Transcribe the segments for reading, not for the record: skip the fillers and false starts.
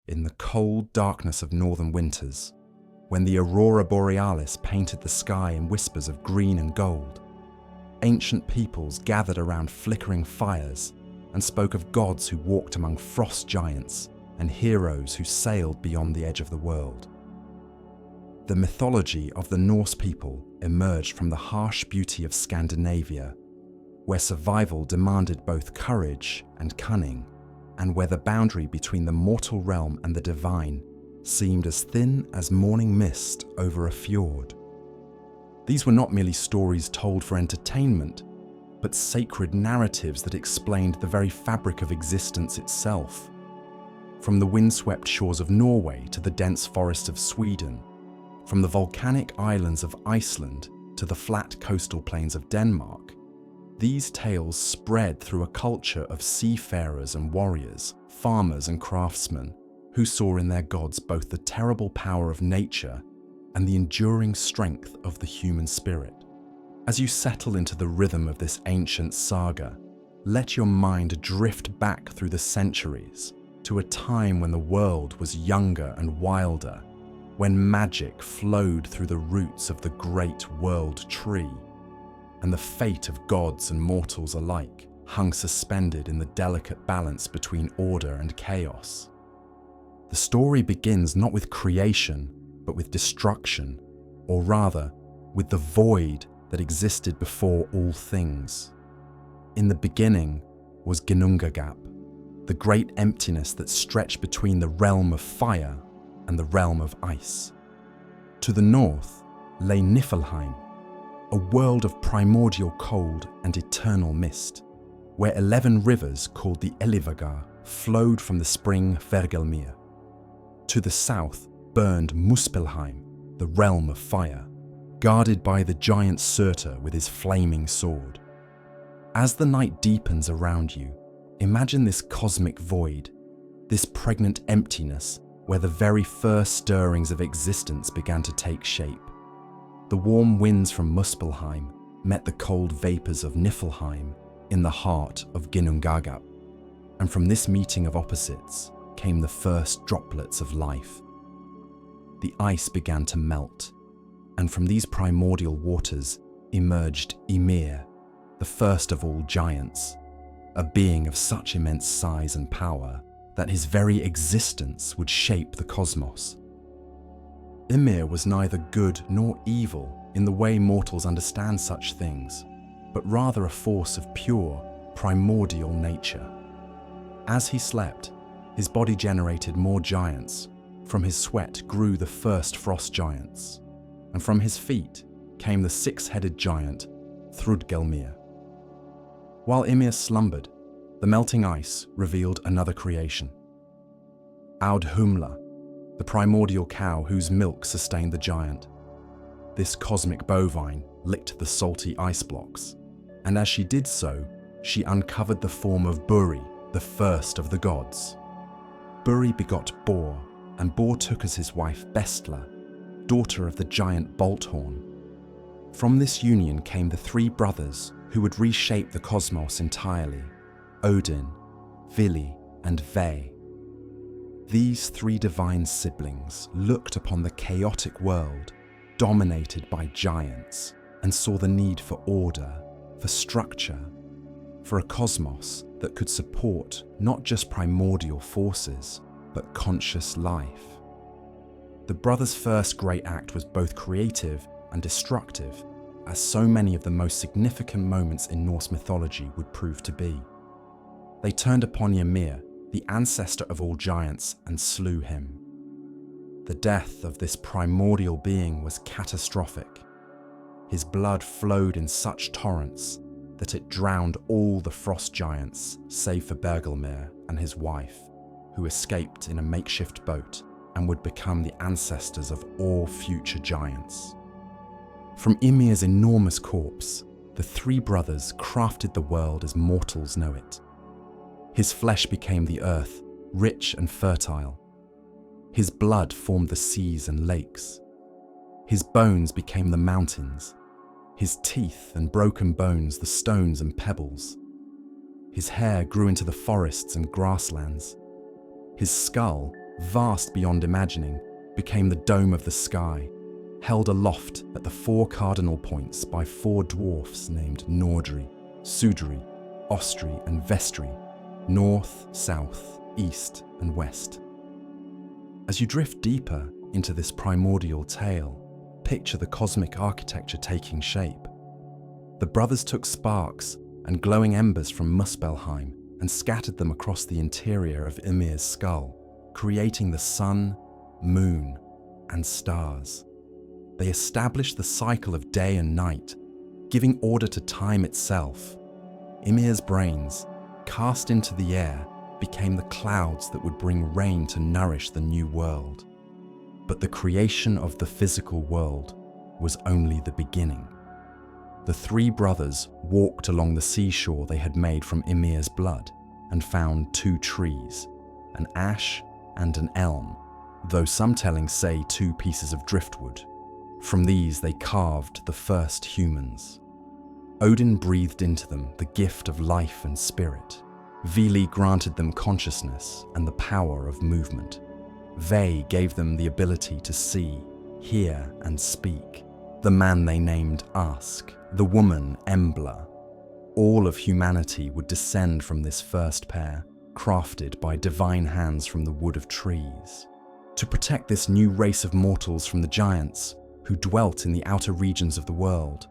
in the cold darkness of northern winters, when the aurora borealis painted the sky in whispers of green and gold, ancient peoples gathered around flickering fires and spoke of gods who walked among frost giants and heroes who sailed beyond the edge of the world. The mythology of the Norse people emerged from the harsh beauty of Scandinavia, where survival demanded both courage and cunning, and where the boundary between the mortal realm and the divine seemed as thin as morning mist over a fjord. These were not merely stories told for entertainment, but sacred narratives that explained the very fabric of existence itself. From the windswept shores of Norway to the dense forests of Sweden, from the volcanic islands of Iceland to the flat coastal plains of Denmark, these tales spread through a culture of seafarers and warriors, farmers and craftsmen, who saw in their gods both the terrible power of nature and the enduring strength of the human spirit. As you settle into the rhythm of this ancient saga, let your mind drift back through the centuries to a time when the world was younger and wilder, when magic flowed through the roots of the great world tree, and the fate of gods and mortals alike hung suspended in the delicate balance between order and chaos. The story begins not with creation, but with destruction, or rather, with the void that existed before all things. In the beginning was Ginnungagap, the great emptiness that stretched between the realm of fire and the realm of ice. To the north lay Niflheim, a world of primordial cold and eternal mist, where 11 rivers called the Elivagar flowed from the spring Hvergelmir. To the south burned Muspelheim, the realm of fire, guarded by the giant Surtur with his flaming sword. As the night deepens around you, imagine this cosmic void, this pregnant emptiness where the very first stirrings of existence began to take shape. The warm winds from Muspelheim met the cold vapours of Niflheim in the heart of Ginnungagap, and from this meeting of opposites came the first droplets of life. The ice began to melt, and from these primordial waters emerged Ymir, the first of all giants, a being of such immense size and power that his very existence would shape the cosmos. Ymir was neither good nor evil in the way mortals understand such things, but rather a force of pure, primordial nature. As he slept, his body generated more giants. From his sweat grew the first frost giants, and from his feet came the six-headed giant Thrudgelmir. While Ymir slumbered, the melting ice revealed another creation. Audhumla, the primordial cow whose milk sustained the giant. This cosmic bovine licked the salty ice blocks, and as she did so, she uncovered the form of Buri, the first of the gods. Buri begot Bor, and Bor took as his wife Bestla, daughter of the giant Bolthorn. From this union came the three brothers who would reshape the cosmos entirely: Odin, Vili, and Ve. These three divine siblings looked upon the chaotic world dominated by giants and saw the need for order, for structure, for a cosmos that could support not just primordial forces, but conscious life. The brothers' first great act was both creative and destructive, as so many of the most significant moments in Norse mythology would prove to be. They turned upon Ymir, the ancestor of all giants, and slew him. The death of this primordial being was catastrophic. His blood flowed in such torrents that it drowned all the frost giants, save for Bergelmir and his wife, who escaped in a makeshift boat and would become the ancestors of all future giants. From Ymir's enormous corpse, the three brothers crafted the world as mortals know it. His flesh became the earth, rich and fertile. His blood formed the seas and lakes. His bones became the mountains. His teeth and broken bones the stones and pebbles. His hair grew into the forests and grasslands. His skull vast beyond imagining, became the dome of the sky, held aloft at the 4 cardinal points by 4 dwarfs named Nordri, Sudri, Ostri and Vestri, north, south, east and west. As you drift deeper into this primordial tale, picture the cosmic architecture taking shape. The brothers took sparks and glowing embers from Muspelheim and scattered them across the interior of Ymir's skull, creating the sun, moon, and stars. They established the cycle of day and night, giving order to time itself. Ymir's brains, cast into the air, became the clouds that would bring rain to nourish the new world. But the creation of the physical world was only the beginning. The 3 brothers walked along the seashore they had made from Ymir's blood and found 2 trees, an ash and an elm, though some tellings say 2 pieces of driftwood. From these they carved the first humans. Odin breathed into them the gift of life and spirit. Vili granted them consciousness and the power of movement. Ve gave them the ability to see, hear, and speak. The man they named Ask, the woman Embla. All of humanity would descend from this first pair, crafted by divine hands from the wood of trees. To protect this new race of mortals from the giants, who dwelt in the outer regions of the world,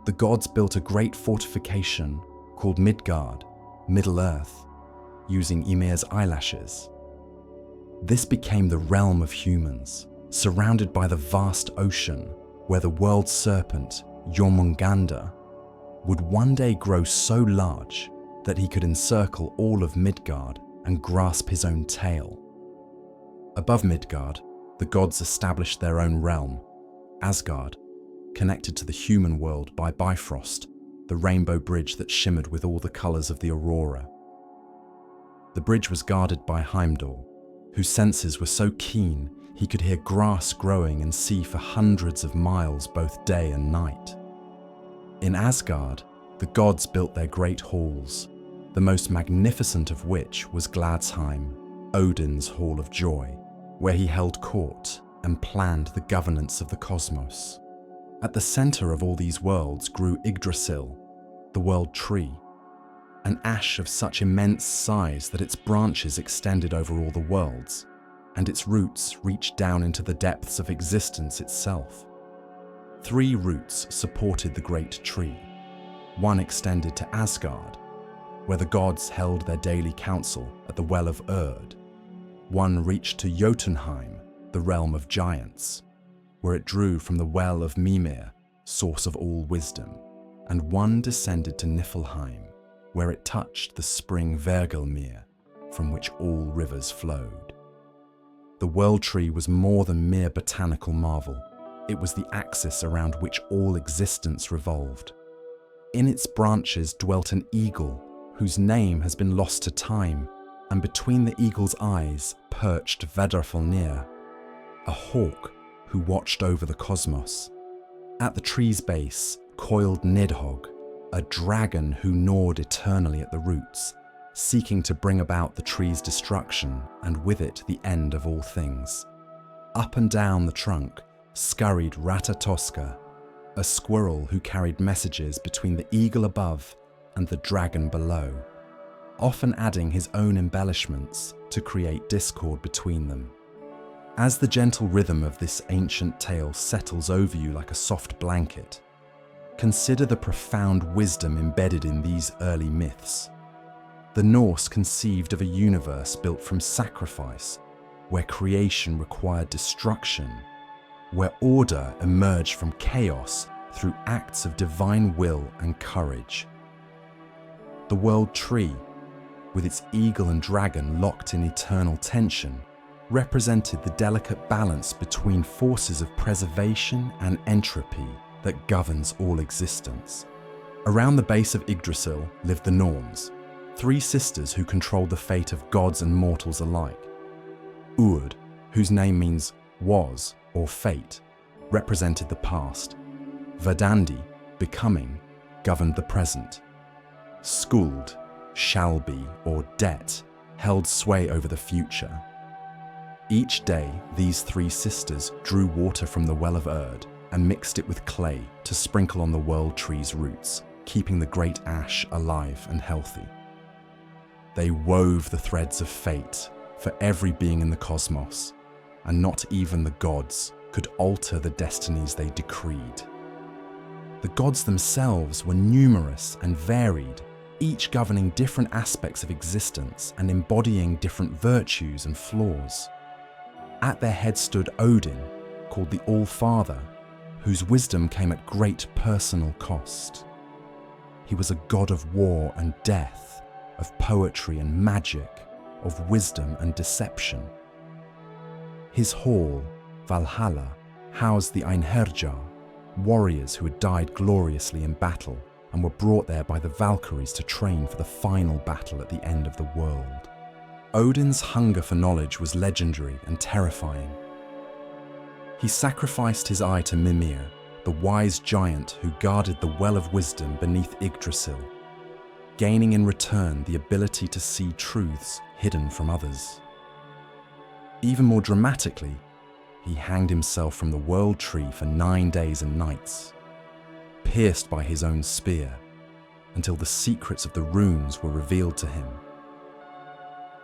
the gods built a great fortification called Midgard, Middle Earth, using Ymir's eyelashes. This became the realm of humans, surrounded by the vast ocean, where the world serpent, Jormungandr, would one day grow so large that he could encircle all of Midgard and grasp his own tail. Above Midgard, the gods established their own realm, Asgard, connected to the human world by Bifrost, the rainbow bridge that shimmered with all the colours of the aurora. The bridge was guarded by Heimdall, whose senses were so keen he could hear grass growing and see for hundreds of miles both day and night. In Asgard, the gods built their great halls, the most magnificent of which was Gladsheim, Odin's Hall of Joy, where he held court and planned the governance of the cosmos. At the centre of all these worlds grew Yggdrasil, the world tree, an ash of such immense size that its branches extended over all the worlds, and its roots reached down into the depths of existence itself. 3 roots supported the great tree. One extended to Asgard, where the gods held their daily council at the Well of Urd. One reached to Jotunheim, the realm of giants, where it drew from the Well of Mimir, source of all wisdom, and one descended to Niflheim, where it touched the spring Vergelmir, from which all rivers flowed. The world tree was more than mere botanical marvel. It was the axis around which all existence revolved. In its branches dwelt an eagle, whose name has been lost to time, and between the eagle's eyes perched Vedrfolnir, a hawk who watched over the cosmos. At the tree's base coiled Nidhogg, a dragon who gnawed eternally at the roots, seeking to bring about the tree's destruction and with it the end of all things. Up and down the trunk scurried Ratatoska, a squirrel who carried messages between the eagle above and the dragon below, often adding his own embellishments to create discord between them. As the gentle rhythm of this ancient tale settles over you like a soft blanket, consider the profound wisdom embedded in these early myths. The Norse conceived of a universe built from sacrifice, where creation required destruction, where order emerged from chaos through acts of divine will and courage. The world tree, with its eagle and dragon locked in eternal tension, represented the delicate balance between forces of preservation and entropy that governs all existence. Around the base of Yggdrasil lived the Norns, 3 sisters who controlled the fate of gods and mortals alike. Urd, whose name means was or fate, represented the past. Verdandi, becoming, governed the present. Skuld, shall be or debt, held sway over the future. Each day, these three sisters drew water from the well of Erd and mixed it with clay to sprinkle on the world tree's roots, keeping the great ash alive and healthy. They wove the threads of fate for every being in the cosmos, and not even the gods could alter the destinies they decreed. The gods themselves were numerous and varied, each governing different aspects of existence and embodying different virtues and flaws. At their head stood Odin, called the All-Father, whose wisdom came at great personal cost. He was a god of war and death, of poetry and magic, of wisdom and deception. His hall, Valhalla, housed the Einherjar, warriors who had died gloriously in battle and were brought there by the Valkyries to train for the final battle at the end of the world. Odin's hunger for knowledge was legendary and terrifying. He sacrificed his eye to Mimir, the wise giant who guarded the well of wisdom beneath Yggdrasil, gaining in return the ability to see truths hidden from others. Even more dramatically, he hanged himself from the world tree for 9 days and nights, pierced by his own spear, until the secrets of the runes were revealed to him.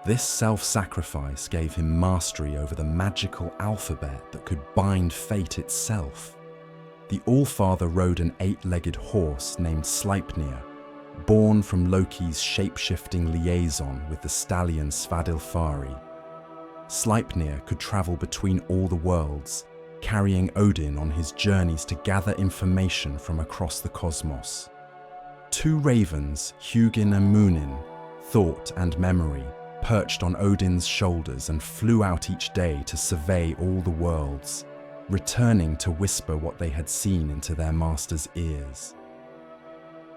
This self-sacrifice gave him mastery over the magical alphabet that could bind fate itself. The All-Father rode an 8-legged horse named Sleipnir, born from Loki's shape-shifting liaison with the stallion Svadilfari. Sleipnir could travel between all the worlds, carrying Odin on his journeys to gather information from across the cosmos. 2 ravens, Hugin and Munin, Thought and Memory, perched on Odin's shoulders and flew out each day to survey all the worlds, returning to whisper what they had seen into their master's ears.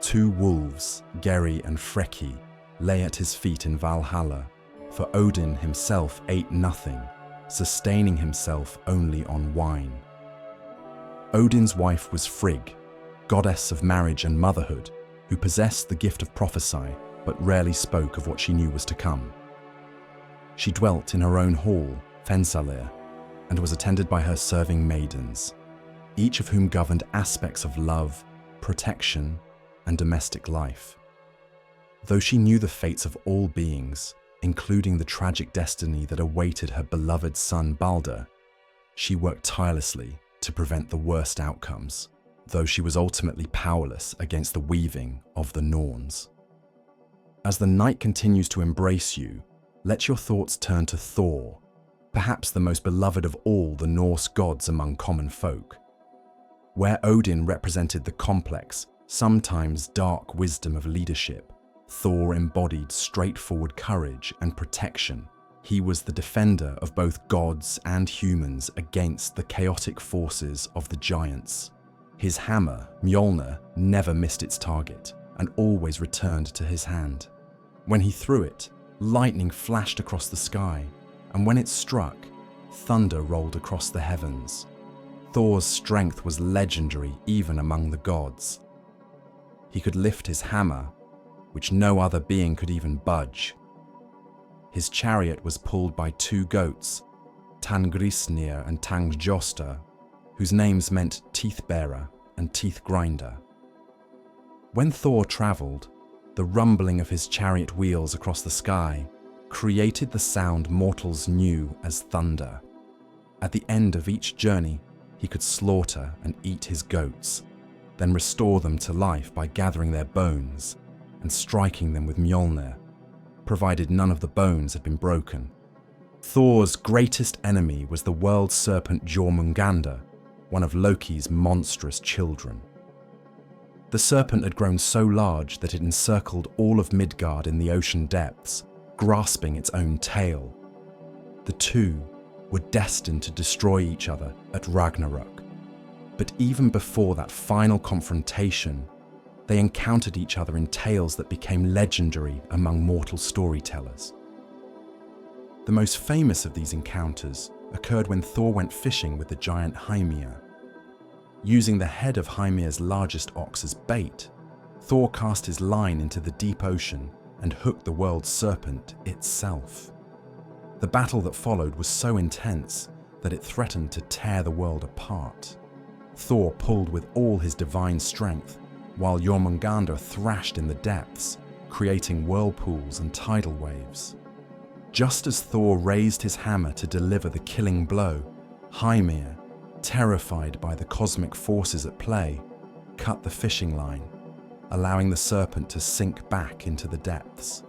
2 wolves, Geri and Freki, lay at his feet in Valhalla, for Odin himself ate nothing, sustaining himself only on wine. Odin's wife was Frigg, goddess of marriage and motherhood, who possessed the gift of prophecy but rarely spoke of what she knew was to come. She dwelt in her own hall, Fensalir, and was attended by her serving maidens, each of whom governed aspects of love, protection, and domestic life. Though she knew the fates of all beings, including the tragic destiny that awaited her beloved son Balder, she worked tirelessly to prevent the worst outcomes, though she was ultimately powerless against the weaving of the Norns. As the night continues to embrace you, let your thoughts turn to Thor, perhaps the most beloved of all the Norse gods among common folk. Where Odin represented the complex, sometimes dark wisdom of leadership, Thor embodied straightforward courage and protection. He was the defender of both gods and humans against the chaotic forces of the giants. His hammer, Mjolnir, never missed its target and always returned to his hand. When he threw it, lightning flashed across the sky, and when it struck, thunder rolled across the heavens. Thor's strength was legendary even among the gods. He could lift his hammer, which no other being could even budge. His chariot was pulled by 2 goats, Tangrisnir and Tangjosta, whose names meant teeth-bearer and teeth-grinder. When Thor travelled, the rumbling of his chariot wheels across the sky created the sound mortals knew as thunder. At the end of each journey, he could slaughter and eat his goats, then restore them to life by gathering their bones and striking them with Mjolnir, provided none of the bones had been broken. Thor's greatest enemy was the world serpent Jormungandr, one of Loki's monstrous children. The serpent had grown so large that it encircled all of Midgard in the ocean depths, grasping its own tail. The two were destined to destroy each other at Ragnarök. But even before that final confrontation, they encountered each other in tales that became legendary among mortal storytellers. The most famous of these encounters occurred when Thor went fishing with the giant Hymir. Using the head of Hymir's largest ox as bait, Thor cast his line into the deep ocean and hooked the world's serpent itself. The battle that followed was so intense that it threatened to tear the world apart. Thor pulled with all his divine strength, while Jormungandr thrashed in the depths, creating whirlpools and tidal waves. Just as Thor raised his hammer to deliver the killing blow, Hymir, terrified by the cosmic forces at play, cut the fishing line, allowing the serpent to sink back into the depths.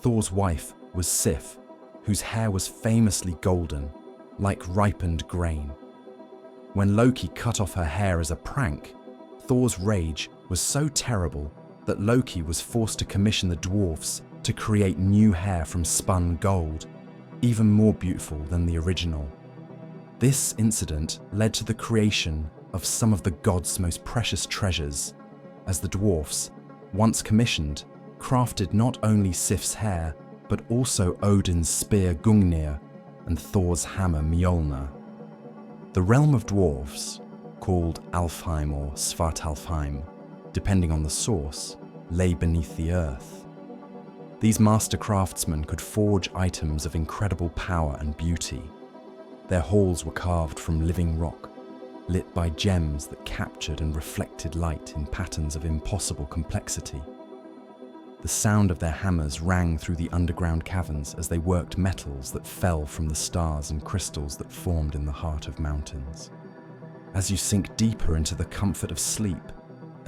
Thor's wife was Sif, whose hair was famously golden, like ripened grain. When Loki cut off her hair as a prank, Thor's rage was so terrible that Loki was forced to commission the Dwarves to create new hair from spun gold, even more beautiful than the original. This incident led to the creation of some of the gods' most precious treasures, as the Dwarves, once commissioned, crafted not only Sif's hair, but also Odin's spear Gungnir and Thor's hammer Mjolnir. The realm of Dwarves, called Alfheim or Svartalfheim, depending on the source, lay beneath the earth. These master craftsmen could forge items of incredible power and beauty. Their halls were carved from living rock, lit by gems that captured and reflected light in patterns of impossible complexity. The sound of their hammers rang through the underground caverns as they worked metals that fell from the stars and crystals that formed in the heart of mountains. As you sink deeper into the comfort of sleep,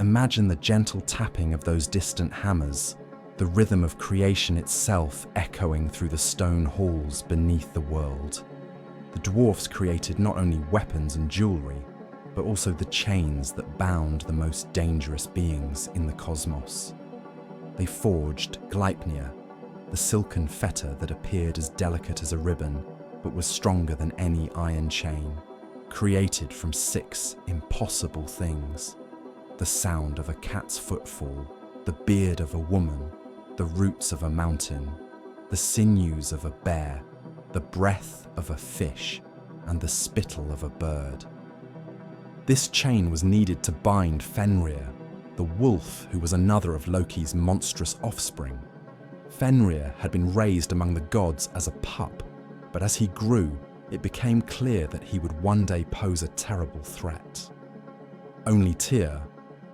imagine the gentle tapping of those distant hammers, the rhythm of creation itself echoing through the stone halls beneath the world. The dwarfs created not only weapons and jewelry, but also the chains that bound the most dangerous beings in the cosmos. They forged Gleipnir, the silken fetter that appeared as delicate as a ribbon, but was stronger than any iron chain, created from 6 impossible things: the sound of a cat's footfall, the beard of a woman, the roots of a mountain, the sinews of a bear, the breath of a fish, and the spittle of a bird. This chain was needed to bind Fenrir, the wolf who was another of Loki's monstrous offspring. Fenrir had been raised among the gods as a pup, but as he grew, it became clear that he would one day pose a terrible threat. Only Tyr,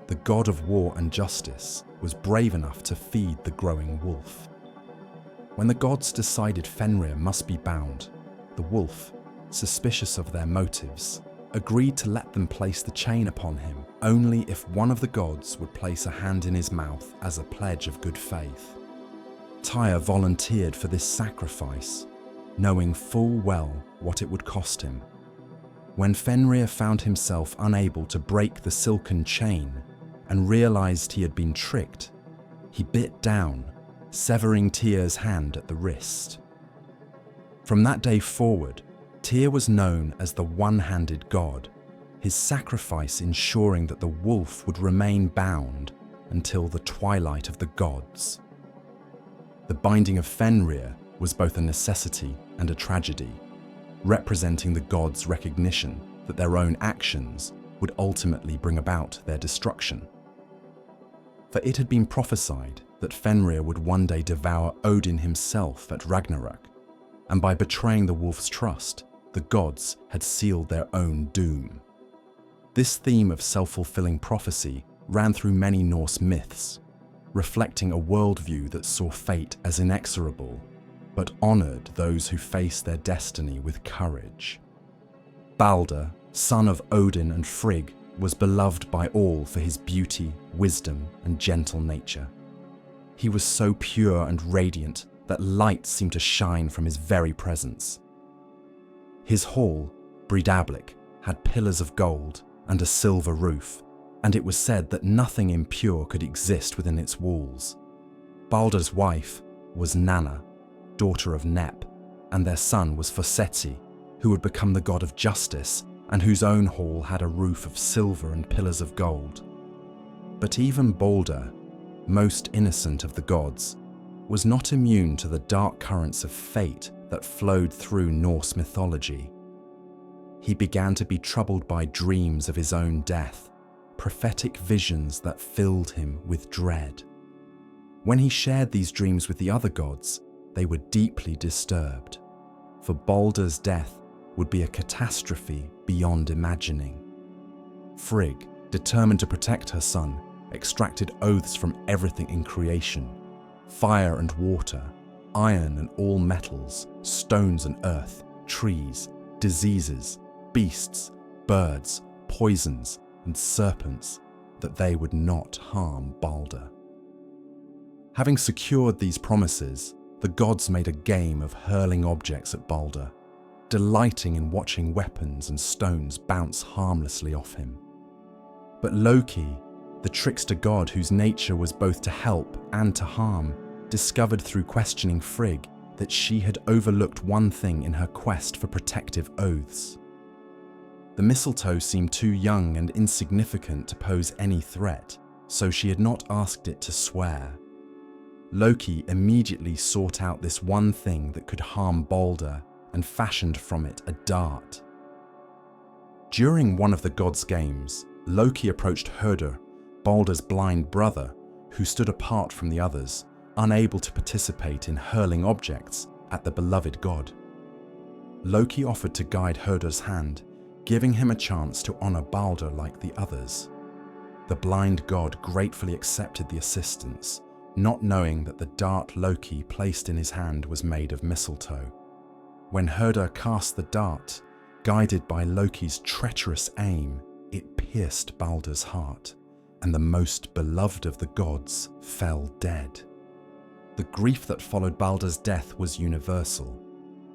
the god of war and justice, was brave enough to feed the growing wolf. When the gods decided Fenrir must be bound, the wolf, suspicious of their motives, agreed to let them place the chain upon him only if one of the gods would place a hand in his mouth as a pledge of good faith. Tyr volunteered for this sacrifice, knowing full well what it would cost him. When Fenrir found himself unable to break the silken chain and realized he had been tricked, he bit down, severing Tyr's hand at the wrist. From that day forward, Tyr was known as the one-handed god, his sacrifice ensuring that the wolf would remain bound until the twilight of the gods. The binding of Fenrir was both a necessity and a tragedy, representing the gods' recognition that their own actions would ultimately bring about their destruction. For it had been prophesied that Fenrir would one day devour Odin himself at Ragnarök, and by betraying the wolf's trust, the gods had sealed their own doom. This theme of self-fulfilling prophecy ran through many Norse myths, reflecting a worldview that saw fate as inexorable, but honoured those who faced their destiny with courage. Balder, son of Odin and Frigg, was beloved by all for his beauty, wisdom, and gentle nature. He was so pure and radiant that light seemed to shine from his very presence. His hall, Breidablik, had pillars of gold and a silver roof, and it was said that nothing impure could exist within its walls. Balder's wife was Nanna, daughter of Nep, and their son was Forsetzi, who would become the god of justice and whose own hall had a roof of silver and pillars of gold. But even Balder, most innocent of the gods, was not immune to the dark currents of fate that flowed through Norse mythology. He began to be troubled by dreams of his own death, prophetic visions that filled him with dread. When he shared these dreams with the other gods, they were deeply disturbed, for Baldur's death would be a catastrophe beyond imagining. Frigg, determined to protect her son, extracted oaths from everything in creation: fire and water, iron and all metals, stones and earth, trees, diseases, beasts, birds, poisons, and serpents, that they would not harm Baldur. Having secured these promises, the gods made a game of hurling objects at Baldur, delighting in watching weapons and stones bounce harmlessly off him. But Loki, the trickster god whose nature was both to help and to harm, discovered through questioning Frigg that she had overlooked one thing in her quest for protective oaths. The mistletoe seemed too young and insignificant to pose any threat, so she had not asked it to swear. Loki immediately sought out this one thing that could harm Baldur and fashioned from it a dart. During one of the gods' games, Loki approached Hörder, Baldur's blind brother, who stood apart from the others, unable to participate in hurling objects at the beloved god. Loki offered to guide Hörder's hand, giving him a chance to honor Baldur like the others. The blind god gratefully accepted the assistance, not knowing that the dart Loki placed in his hand was made of mistletoe. When Hörder cast the dart, guided by Loki's treacherous aim, it pierced Baldur's heart, and the most beloved of the gods fell dead. The grief that followed Baldur's death was universal.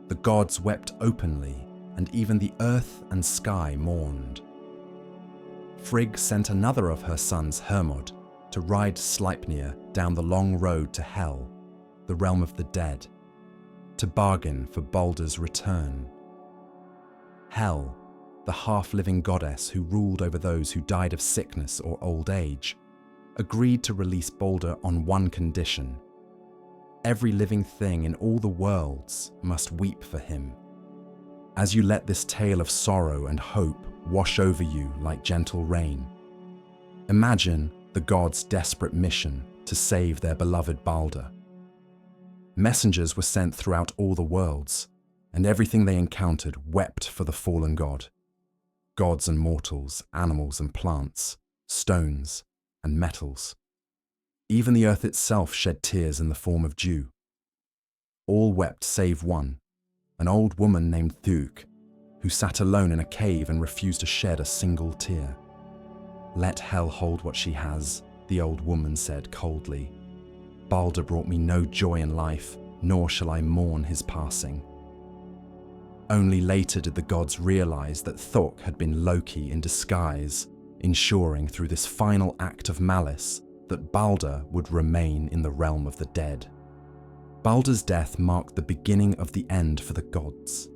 The gods wept openly, and even the earth and sky mourned. Frigg sent another of her sons, Hermod, to ride Sleipnir down the long road to Hel, the realm of the dead, to bargain for Baldur's return. Hel, the half-living goddess who ruled over those who died of sickness or old age, agreed to release Baldur on one condition: every living thing in all the worlds must weep for him. As you let this tale of sorrow and hope wash over you like gentle rain, imagine the gods' desperate mission to save their beloved Baldur. Messengers were sent throughout all the worlds, and everything they encountered wept for the fallen god. Gods and mortals, animals and plants, stones and metals. Even the earth itself shed tears in the form of dew. All wept save one, an old woman named Thug, who sat alone in a cave and refused to shed a single tear. "Let hell hold what she has," the old woman said coldly. "Baldur brought me no joy in life, nor shall I mourn his passing." Only later did the gods realize that Thor had been Loki in disguise, ensuring through this final act of malice that Baldur would remain in the realm of the dead. Baldur's death marked the beginning of the end for the gods.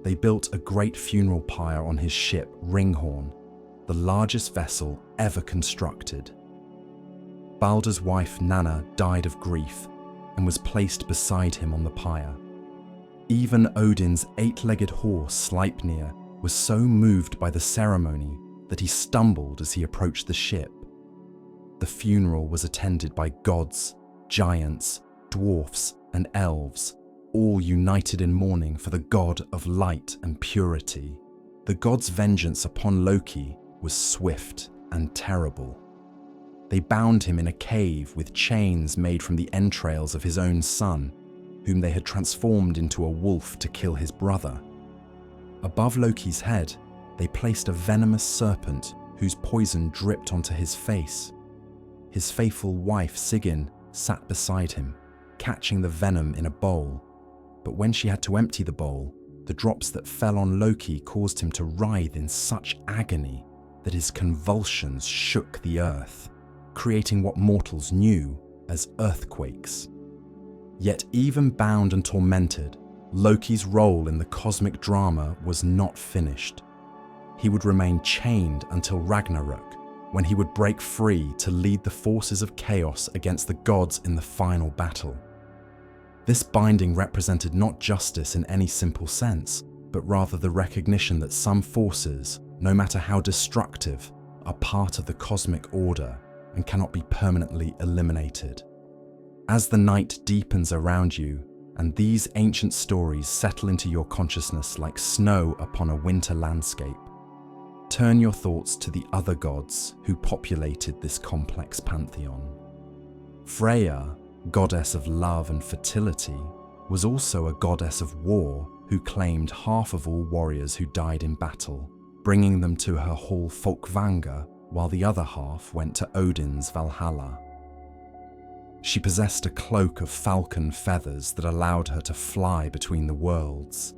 They built a great funeral pyre on his ship, Ringhorn, the largest vessel ever constructed. Baldur's wife Nanna died of grief and was placed beside him on the pyre. Even Odin's eight-legged horse, Sleipnir, was so moved by the ceremony that he stumbled as he approached the ship. The funeral was attended by gods, giants, dwarfs, and elves, all united in mourning for the god of light and purity. The god's vengeance upon Loki was swift and terrible. They bound him in a cave with chains made from the entrails of his own son, whom they had transformed into a wolf to kill his brother. Above Loki's head, they placed a venomous serpent whose poison dripped onto his face. His faithful wife Sigyn sat beside him, catching the venom in a bowl, but when she had to empty the bowl, the drops that fell on Loki caused him to writhe in such agony that his convulsions shook the earth, creating what mortals knew as earthquakes. Yet even bound and tormented, Loki's role in the cosmic drama was not finished. He would remain chained until Ragnarök, when he would break free to lead the forces of chaos against the gods in the final battle. This binding represented not justice in any simple sense, but rather the recognition that some forces, no matter how destructive, are part of the cosmic order and cannot be permanently eliminated. As the night deepens around you, and these ancient stories settle into your consciousness like snow upon a winter landscape, turn your thoughts to the other gods who populated this complex pantheon. Freya, goddess of love and fertility, was also a goddess of war who claimed half of all warriors who died in battle, bringing them to her hall Folkvanga, while the other half went to Odin's Valhalla. She possessed a cloak of falcon feathers that allowed her to fly between the worlds,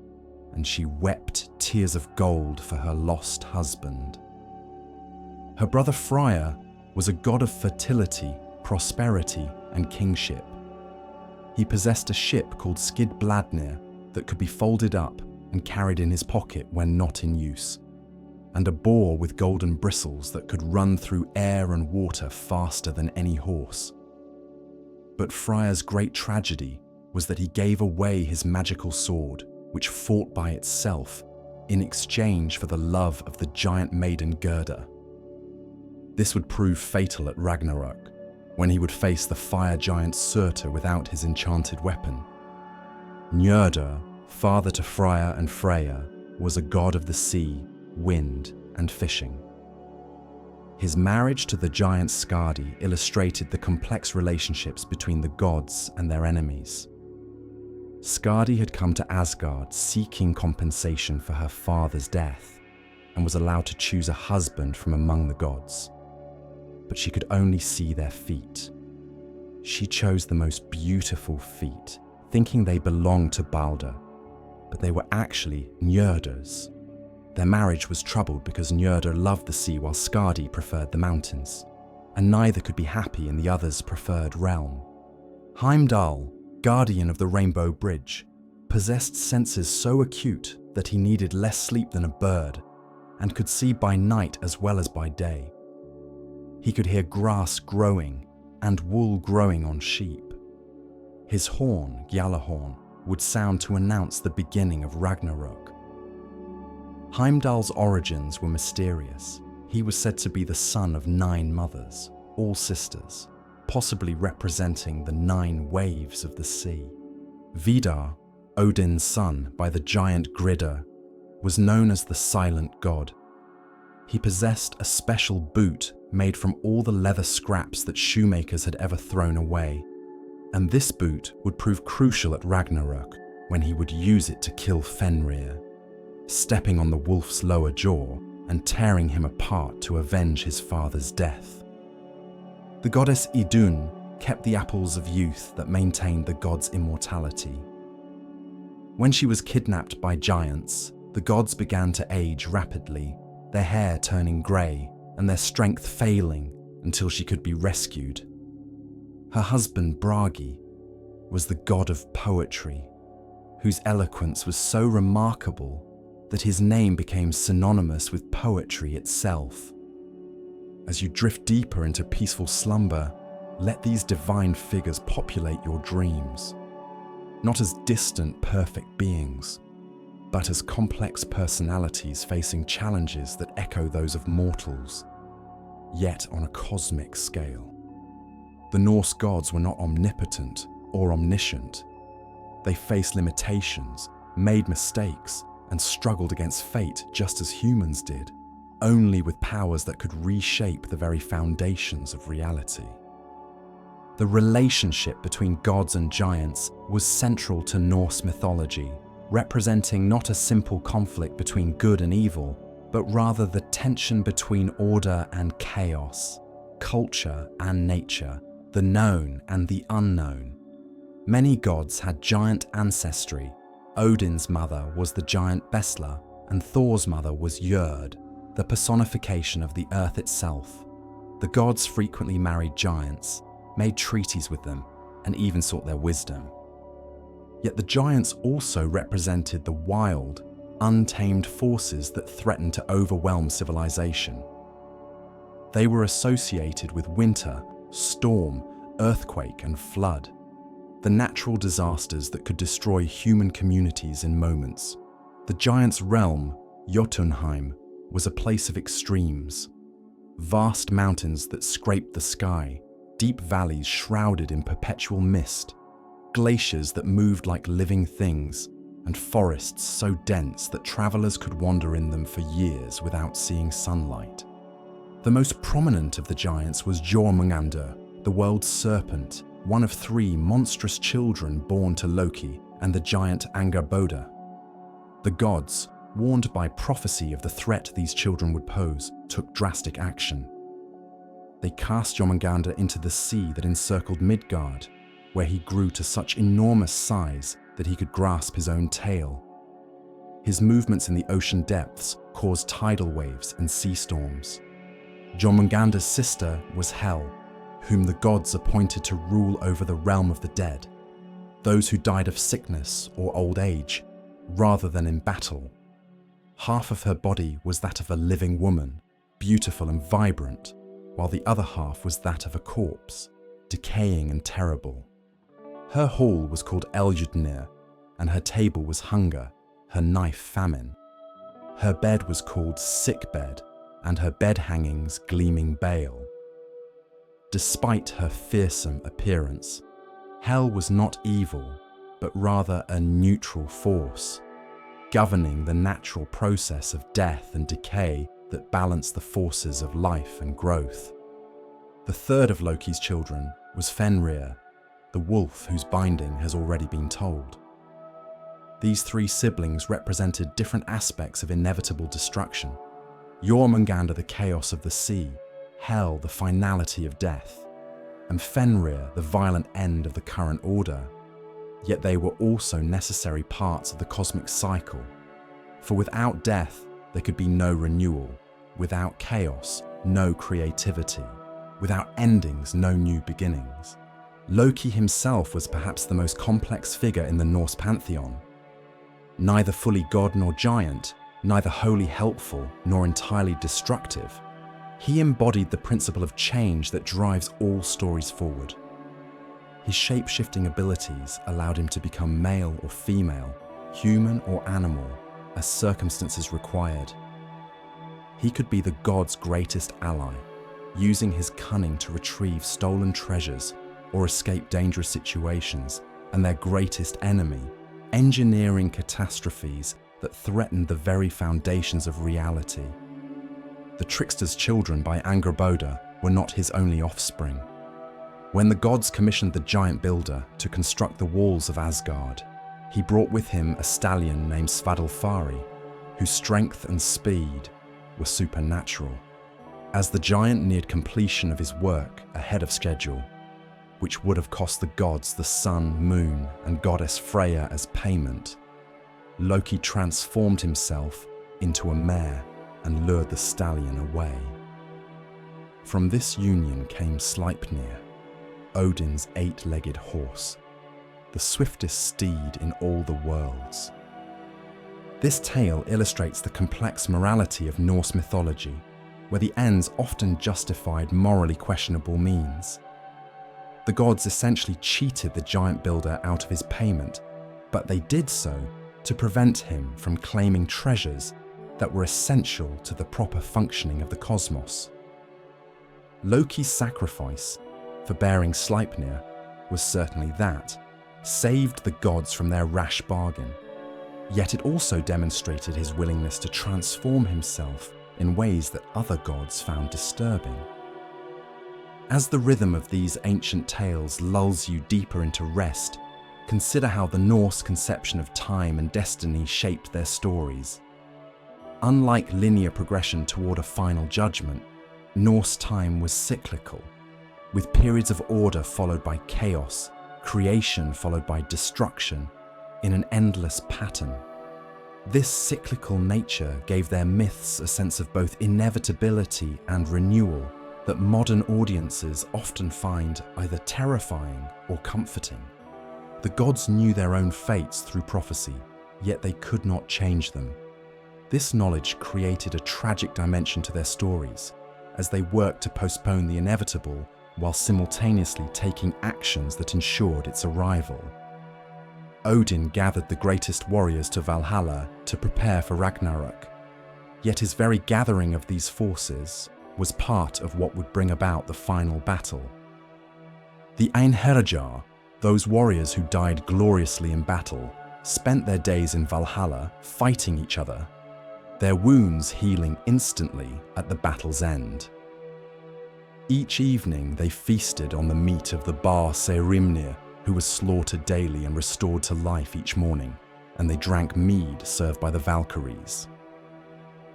and she wept tears of gold for her lost husband. Her brother Freya was a god of fertility, prosperity, and kingship. He possessed a ship called Skidbladnir that could be folded up and carried in his pocket when not in use, and a boar with golden bristles that could run through air and water faster than any horse. But Freya's great tragedy was that he gave away his magical sword, which fought by itself, in exchange for the love of the giant maiden Gerda. This would prove fatal at Ragnarök, when he would face the fire giant Surtur without his enchanted weapon. Njörður, father to Freya and Freya, was a god of the sea, wind, and fishing. His marriage to the giant Skadi illustrated the complex relationships between the gods and their enemies. Skadi had come to Asgard seeking compensation for her father's death and was allowed to choose a husband from among the gods. But she could only see their feet. She chose the most beautiful feet, thinking they belonged to Balder, but they were actually Njörður's. Their marriage was troubled because Njörður loved the sea while Skadi preferred the mountains, and neither could be happy in the other's preferred realm. Heimdall, guardian of the Rainbow Bridge, possessed senses so acute that he needed less sleep than a bird and could see by night as well as by day. He could hear grass growing and wool growing on sheep. His horn, Gjallarhorn, would sound to announce the beginning of Ragnarök. Heimdall's origins were mysterious. He was said to be the son of 9 mothers, all sisters, possibly representing the 9 waves of the sea. Vidar, Odin's son by the giant Gridr, was known as the Silent God. He possessed a special boot made from all the leather scraps that shoemakers had ever thrown away, and this boot would prove crucial at Ragnarök when he would use it to kill Fenrir, stepping on the wolf's lower jaw and tearing him apart to avenge his father's death. The goddess Idun kept the apples of youth that maintained the god's immortality. When she was kidnapped by giants, the gods began to age rapidly, their hair turning grey and their strength failing until she could be rescued. Her husband Bragi was the god of poetry, whose eloquence was so remarkable that his name became synonymous with poetry itself. As you drift deeper into peaceful slumber, let these divine figures populate your dreams, not as distant, perfect beings, but as complex personalities facing challenges that echo those of mortals, yet on a cosmic scale. The Norse gods were not omnipotent or omniscient. They faced limitations, made mistakes, and struggled against fate just as humans did, only with powers that could reshape the very foundations of reality. The relationship between gods and giants was central to Norse mythology, representing not a simple conflict between good and evil, but rather the tension between order and chaos, culture and nature, the known and the unknown. Many gods had giant ancestry. Odin's mother was the giant Bestla, and Thor's mother was Jörd, the personification of the earth itself. The gods frequently married giants, made treaties with them, and even sought their wisdom. Yet the giants also represented the wild, untamed forces that threatened to overwhelm civilization. They were associated with winter, storm, earthquake, and flood, the natural disasters that could destroy human communities in moments. The giants' realm, Jotunheim, was a place of extremes. Vast mountains that scraped the sky, deep valleys shrouded in perpetual mist, glaciers that moved like living things, and forests so dense that travelers could wander in them for years without seeing sunlight. The most prominent of the giants was Jormungandr, the world's serpent, one of 3 monstrous children born to Loki and the giant Angerboda. The gods, warned by prophecy of the threat these children would pose, took drastic action. They cast Jormungandr into the sea that encircled Midgard, where he grew to such enormous size that he could grasp his own tail. His movements in the ocean depths caused tidal waves and sea storms. Jormungandr's sister was Hel, whom the gods appointed to rule over the realm of the dead, those who died of sickness or old age, rather than in battle. Half of her body was that of a living woman, beautiful and vibrant, while the other half was that of a corpse, decaying and terrible. Her hall was called Eljudnir, and her table was hunger, her knife famine. Her bed was called sick bed, and her bed hangings gleaming bale. Despite her fearsome appearance, Hel was not evil, but rather a neutral force, governing the natural process of death and decay that balanced the forces of life and growth. The third of Loki's children was Fenrir, the wolf whose binding has already been told. These 3 siblings represented different aspects of inevitable destruction. Jormungandr, the chaos of the sea, Hel, the finality of death, and Fenrir, the violent end of the current order. Yet they were also necessary parts of the cosmic cycle. For without death, there could be no renewal. Without chaos, no creativity. Without endings, no new beginnings. Loki himself was perhaps the most complex figure in the Norse pantheon. Neither fully god nor giant, neither wholly helpful nor entirely destructive, he embodied the principle of change that drives all stories forward. His shape-shifting abilities allowed him to become male or female, human or animal, as circumstances required. He could be the god's greatest ally, using his cunning to retrieve stolen treasures or escape dangerous situations, and their greatest enemy, engineering catastrophes that threatened the very foundations of reality. The Trickster's children by Angerboda were not his only offspring. When the gods commissioned the giant builder to construct the walls of Asgard, he brought with him a stallion named Svadilfari, whose strength and speed were supernatural. As the giant neared completion of his work ahead of schedule, which would have cost the gods the sun, moon, and goddess Freya as payment, Loki transformed himself into a mare and lured the stallion away. From this union came Sleipnir, Odin's 8-legged horse, the swiftest steed in all the worlds. This tale illustrates the complex morality of Norse mythology, where the ends often justified morally questionable means. The gods essentially cheated the giant builder out of his payment, but they did so to prevent him from claiming treasures that were essential to the proper functioning of the cosmos. Loki's sacrifice for bearing Sleipnir was certainly that, saved the gods from their rash bargain, yet it also demonstrated his willingness to transform himself in ways that other gods found disturbing. As the rhythm of these ancient tales lulls you deeper into rest, consider how the Norse conception of time and destiny shaped their stories. Unlike linear progression toward a final judgment, Norse time was cyclical, with periods of order followed by chaos, creation followed by destruction, in an endless pattern. This cyclical nature gave their myths a sense of both inevitability and renewal that modern audiences often find either terrifying or comforting. The gods knew their own fates through prophecy, yet they could not change them. This knowledge created a tragic dimension to their stories, as they worked to postpone the inevitable while simultaneously taking actions that ensured its arrival. Odin gathered the greatest warriors to Valhalla to prepare for Ragnarök, yet his very gathering of these forces was part of what would bring about the final battle. The Einherjar, those warriors who died gloriously in battle, spent their days in Valhalla fighting each other, their wounds healing instantly at the battle's end. Each evening they feasted on the meat of the Bar Serimnir, who was slaughtered daily and restored to life each morning, and they drank mead served by the Valkyries.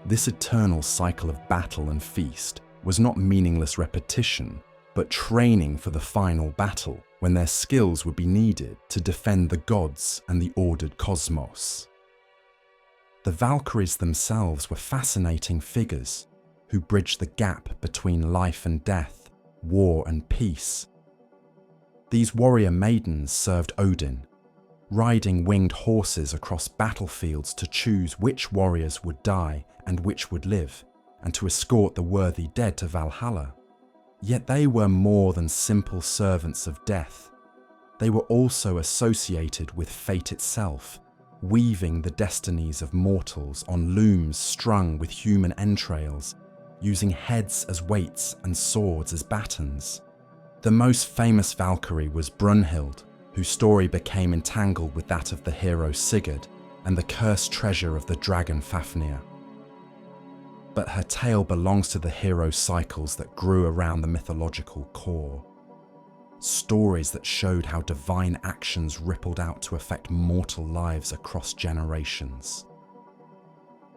This eternal cycle of battle and feast was not meaningless repetition, but training for the final battle, when their skills would be needed to defend the gods and the ordered cosmos. The Valkyries themselves were fascinating figures who bridged the gap between life and death, war and peace. These warrior maidens served Odin, riding winged horses across battlefields to choose which warriors would die and which would live, and to escort the worthy dead to Valhalla. Yet they were more than simple servants of death. They were also associated with fate itself, weaving the destinies of mortals on looms strung with human entrails, using heads as weights and swords as batons. The most famous Valkyrie was Brunhild, whose story became entangled with that of the hero Sigurd and the cursed treasure of the dragon Fafnir. But her tale belongs to the hero cycles that grew around the mythological core. Stories that showed how divine actions rippled out to affect mortal lives across generations.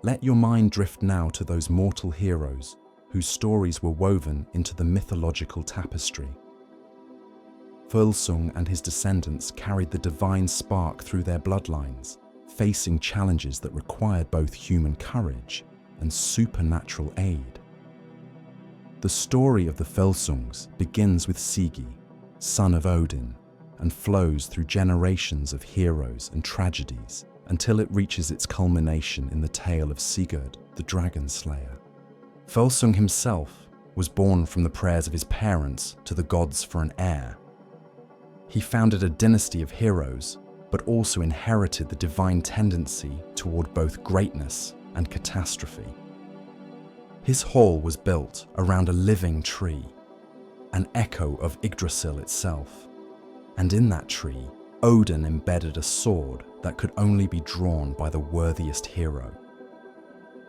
Let your mind drift now to those mortal heroes whose stories were woven into the mythological tapestry. Völsung and his descendants carried the divine spark through their bloodlines, facing challenges that required both human courage and supernatural aid. The story of the Völsungs begins with Sigi, son of Odin, and flows through generations of heroes and tragedies until it reaches its culmination in the tale of Sigurd, the dragon slayer. Völsung himself was born from the prayers of his parents to the gods for an heir. He founded a dynasty of heroes, but also inherited the divine tendency toward both greatness and catastrophe. His hall was built around a living tree, an echo of Yggdrasil itself, and in that tree, Odin embedded a sword that could only be drawn by the worthiest hero.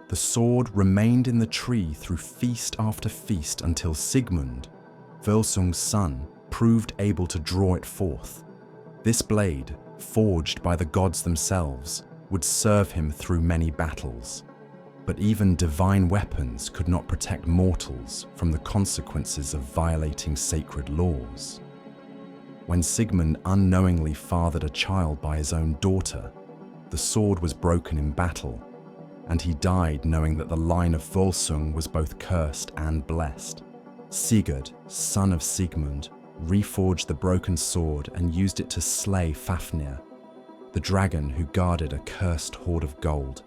The sword remained in the tree through feast after feast until Sigmund, Völsung's son, proved able to draw it forth. This blade, forged by the gods themselves, would serve him through many battles. But even divine weapons could not protect mortals from the consequences of violating sacred laws. When Sigmund unknowingly fathered a child by his own daughter, the sword was broken in battle, and he died knowing that the line of Völsung was both cursed and blessed. Sigurd, son of Sigmund, reforged the broken sword and used it to slay Fafnir, the dragon who guarded a cursed hoard of gold.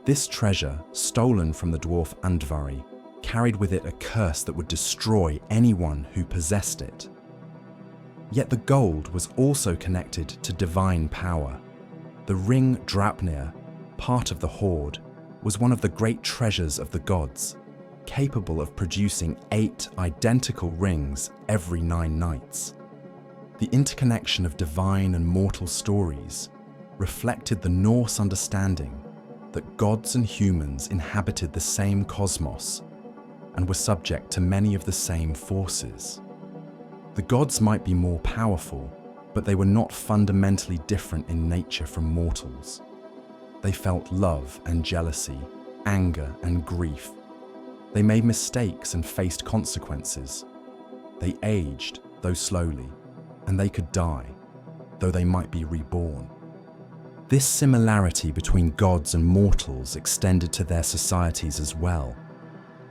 This treasure, stolen from the dwarf Andvari, carried with it a curse that would destroy anyone who possessed it. Yet the gold was also connected to divine power. The ring Draupnir, part of the hoard, was one of the great treasures of the gods, capable of producing 8 identical rings every 9 nights. The interconnection of divine and mortal stories reflected the Norse understanding that gods and humans inhabited the same cosmos and were subject to many of the same forces. The gods might be more powerful, but they were not fundamentally different in nature from mortals. They felt love and jealousy, anger and grief. They made mistakes and faced consequences. They aged, though slowly, and they could die, though they might be reborn. This similarity between gods and mortals extended to their societies as well.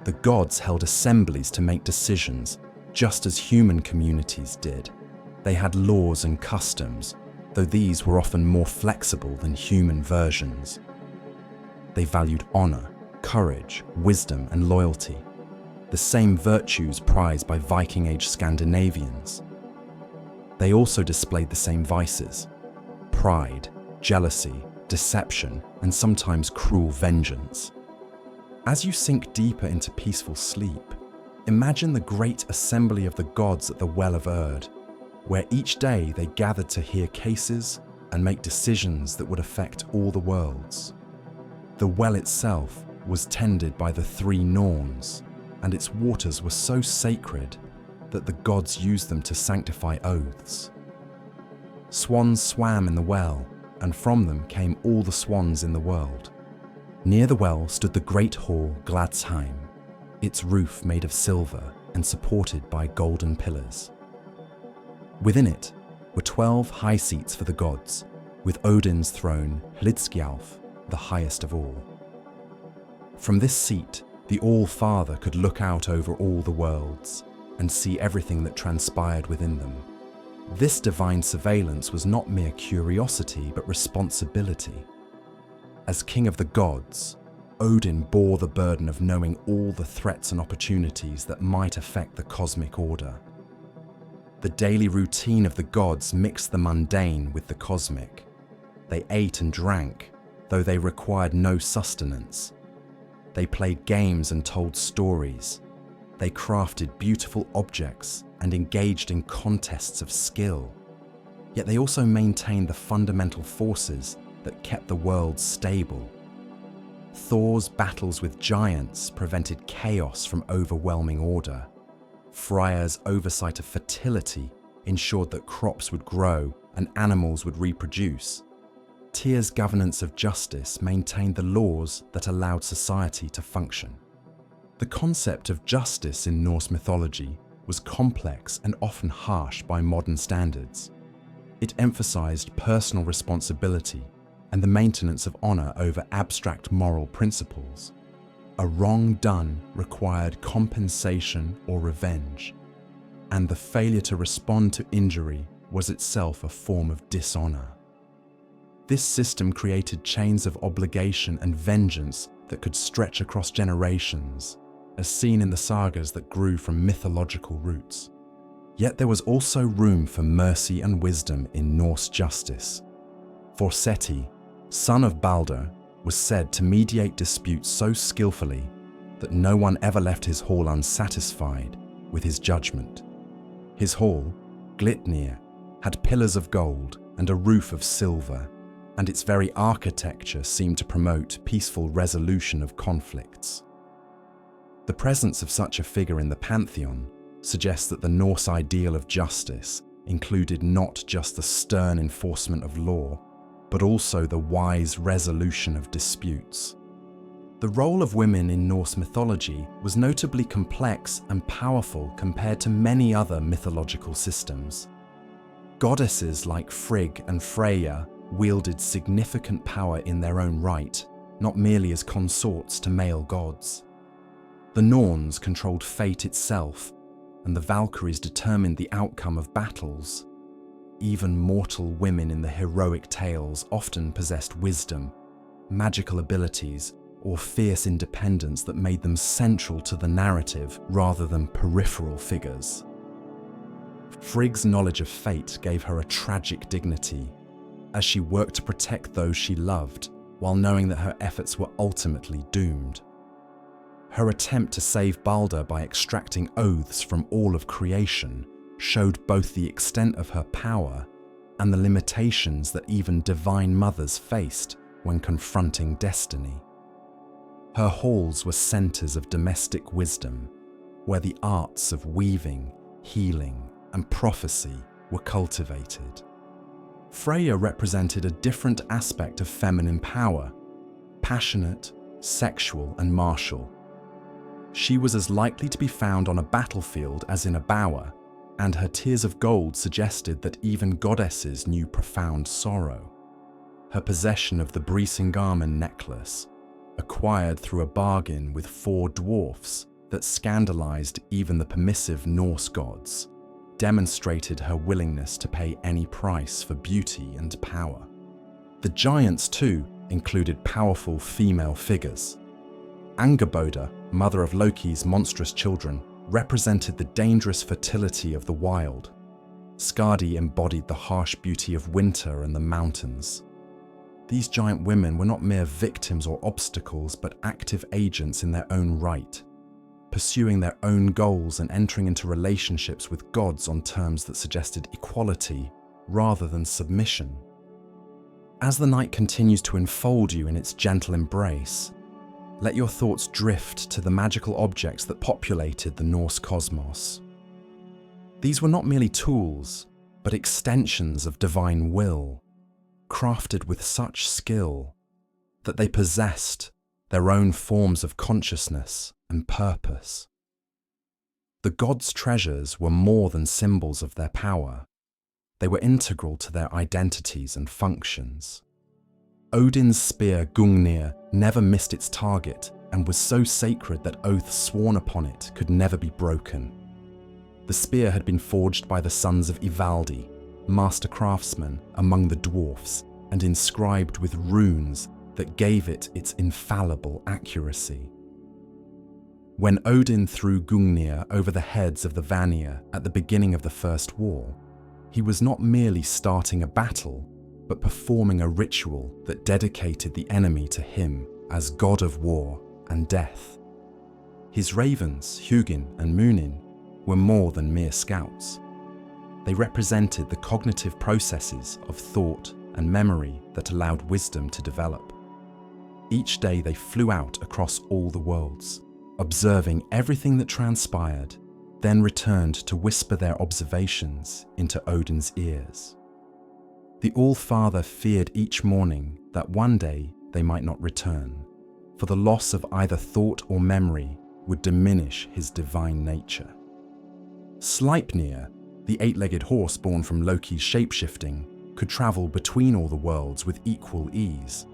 The gods held assemblies to make decisions, just as human communities did. They had laws and customs, though these were often more flexible than human versions. They valued honor, courage, wisdom, and loyalty, the same virtues prized by Viking Age Scandinavians. They also displayed the same vices: pride, jealousy, deception, and sometimes cruel vengeance. As you sink deeper into peaceful sleep, imagine the great assembly of the gods at the Well of Erd, where each day they gathered to hear cases and make decisions that would affect all the worlds. The well itself was tended by the three Norns, and its waters were so sacred that the gods used them to sanctify oaths. Swans swam in the well, and from them came all the swans in the world. Near the well stood the great hall Gladsheim, its roof made of silver and supported by golden pillars. Within it were 12 high seats for the gods, with Odin's throne, Hlidskjalf, the highest of all. From this seat, the All-Father could look out over all the worlds and see everything that transpired within them. This divine surveillance was not mere curiosity, but responsibility. As king of the gods, Odin bore the burden of knowing all the threats and opportunities that might affect the cosmic order. The daily routine of the gods mixed the mundane with the cosmic. They ate and drank, though they required no sustenance. They played games and told stories. They crafted beautiful objects and engaged in contests of skill. Yet they also maintained the fundamental forces that kept the world stable. Thor's battles with giants prevented chaos from overwhelming order. Freya's oversight of fertility ensured that crops would grow and animals would reproduce. Tyr's governance of justice maintained the laws that allowed society to function. The concept of justice in Norse mythology was complex and often harsh by modern standards. It emphasized personal responsibility and the maintenance of honor over abstract moral principles. A wrong done required compensation or revenge, and the failure to respond to injury was itself a form of dishonor. This system created chains of obligation and vengeance that could stretch across generations, as seen in the sagas that grew from mythological roots. Yet there was also room for mercy and wisdom in Norse justice. For Seti, son of Balder, was said to mediate disputes so skillfully that no one ever left his hall unsatisfied with his judgment. His hall, Glitnir, had pillars of gold and a roof of silver, and its very architecture seemed to promote peaceful resolution of conflicts. The presence of such a figure in the pantheon suggests that the Norse ideal of justice included not just the stern enforcement of law, but also the wise resolution of disputes. The role of women in Norse mythology was notably complex and powerful compared to many other mythological systems. Goddesses like Frigg and Freya wielded significant power in their own right, not merely as consorts to male gods. The Norns controlled fate itself, and the Valkyries determined the outcome of battles. Even mortal women in the heroic tales often possessed wisdom, magical abilities, or fierce independence that made them central to the narrative rather than peripheral figures. Frigg's knowledge of fate gave her a tragic dignity, as she worked to protect those she loved, while knowing that her efforts were ultimately doomed. Her attempt to save Balder by extracting oaths from all of creation showed both the extent of her power and the limitations that even divine mothers faced when confronting destiny. Her halls were centers of domestic wisdom, where the arts of weaving, healing, and prophecy were cultivated. Freya represented a different aspect of feminine power, passionate, sexual, and martial. She was as likely to be found on a battlefield as in a bower, and her tears of gold suggested that even goddesses knew profound sorrow. Her possession of the Brisingamen necklace, acquired through a bargain with 4 dwarfs that scandalized even the permissive Norse gods, demonstrated her willingness to pay any price for beauty and power. The giants, too, included powerful female figures. Angerboda, mother of Loki's monstrous children, represented the dangerous fertility of the wild. Skadi embodied the harsh beauty of winter and the mountains. These giant women were not mere victims or obstacles, but active agents in their own right. pursuing their own goals and entering into relationships with gods on terms that suggested equality rather than submission. As the night continues to enfold you in its gentle embrace, let your thoughts drift to the magical objects that populated the Norse cosmos. These were not merely tools, but extensions of divine will, crafted with such skill that they possessed their own forms of consciousness and purpose. The gods' treasures were more than symbols of their power. They were integral to their identities and functions. Odin's spear Gungnir never missed its target and was so sacred that oaths sworn upon it could never be broken. The spear had been forged by the sons of Ivaldi, master craftsmen among the dwarfs, and inscribed with runes that gave it its infallible accuracy. When Odin threw Gungnir over the heads of the Vanir at the beginning of the First War, he was not merely starting a battle, but performing a ritual that dedicated the enemy to him as god of war and death. His ravens, Hugin and Munin, were more than mere scouts. They represented the cognitive processes of thought and memory that allowed wisdom to develop. Each day they flew out across all the worlds, observing everything that transpired, then returned to whisper their observations into Odin's ears. The All-Father feared each morning that one day they might not return, for the loss of either thought or memory would diminish his divine nature. Sleipnir, the eight-legged horse born from Loki's shapeshifting, could travel between all the worlds with equal ease.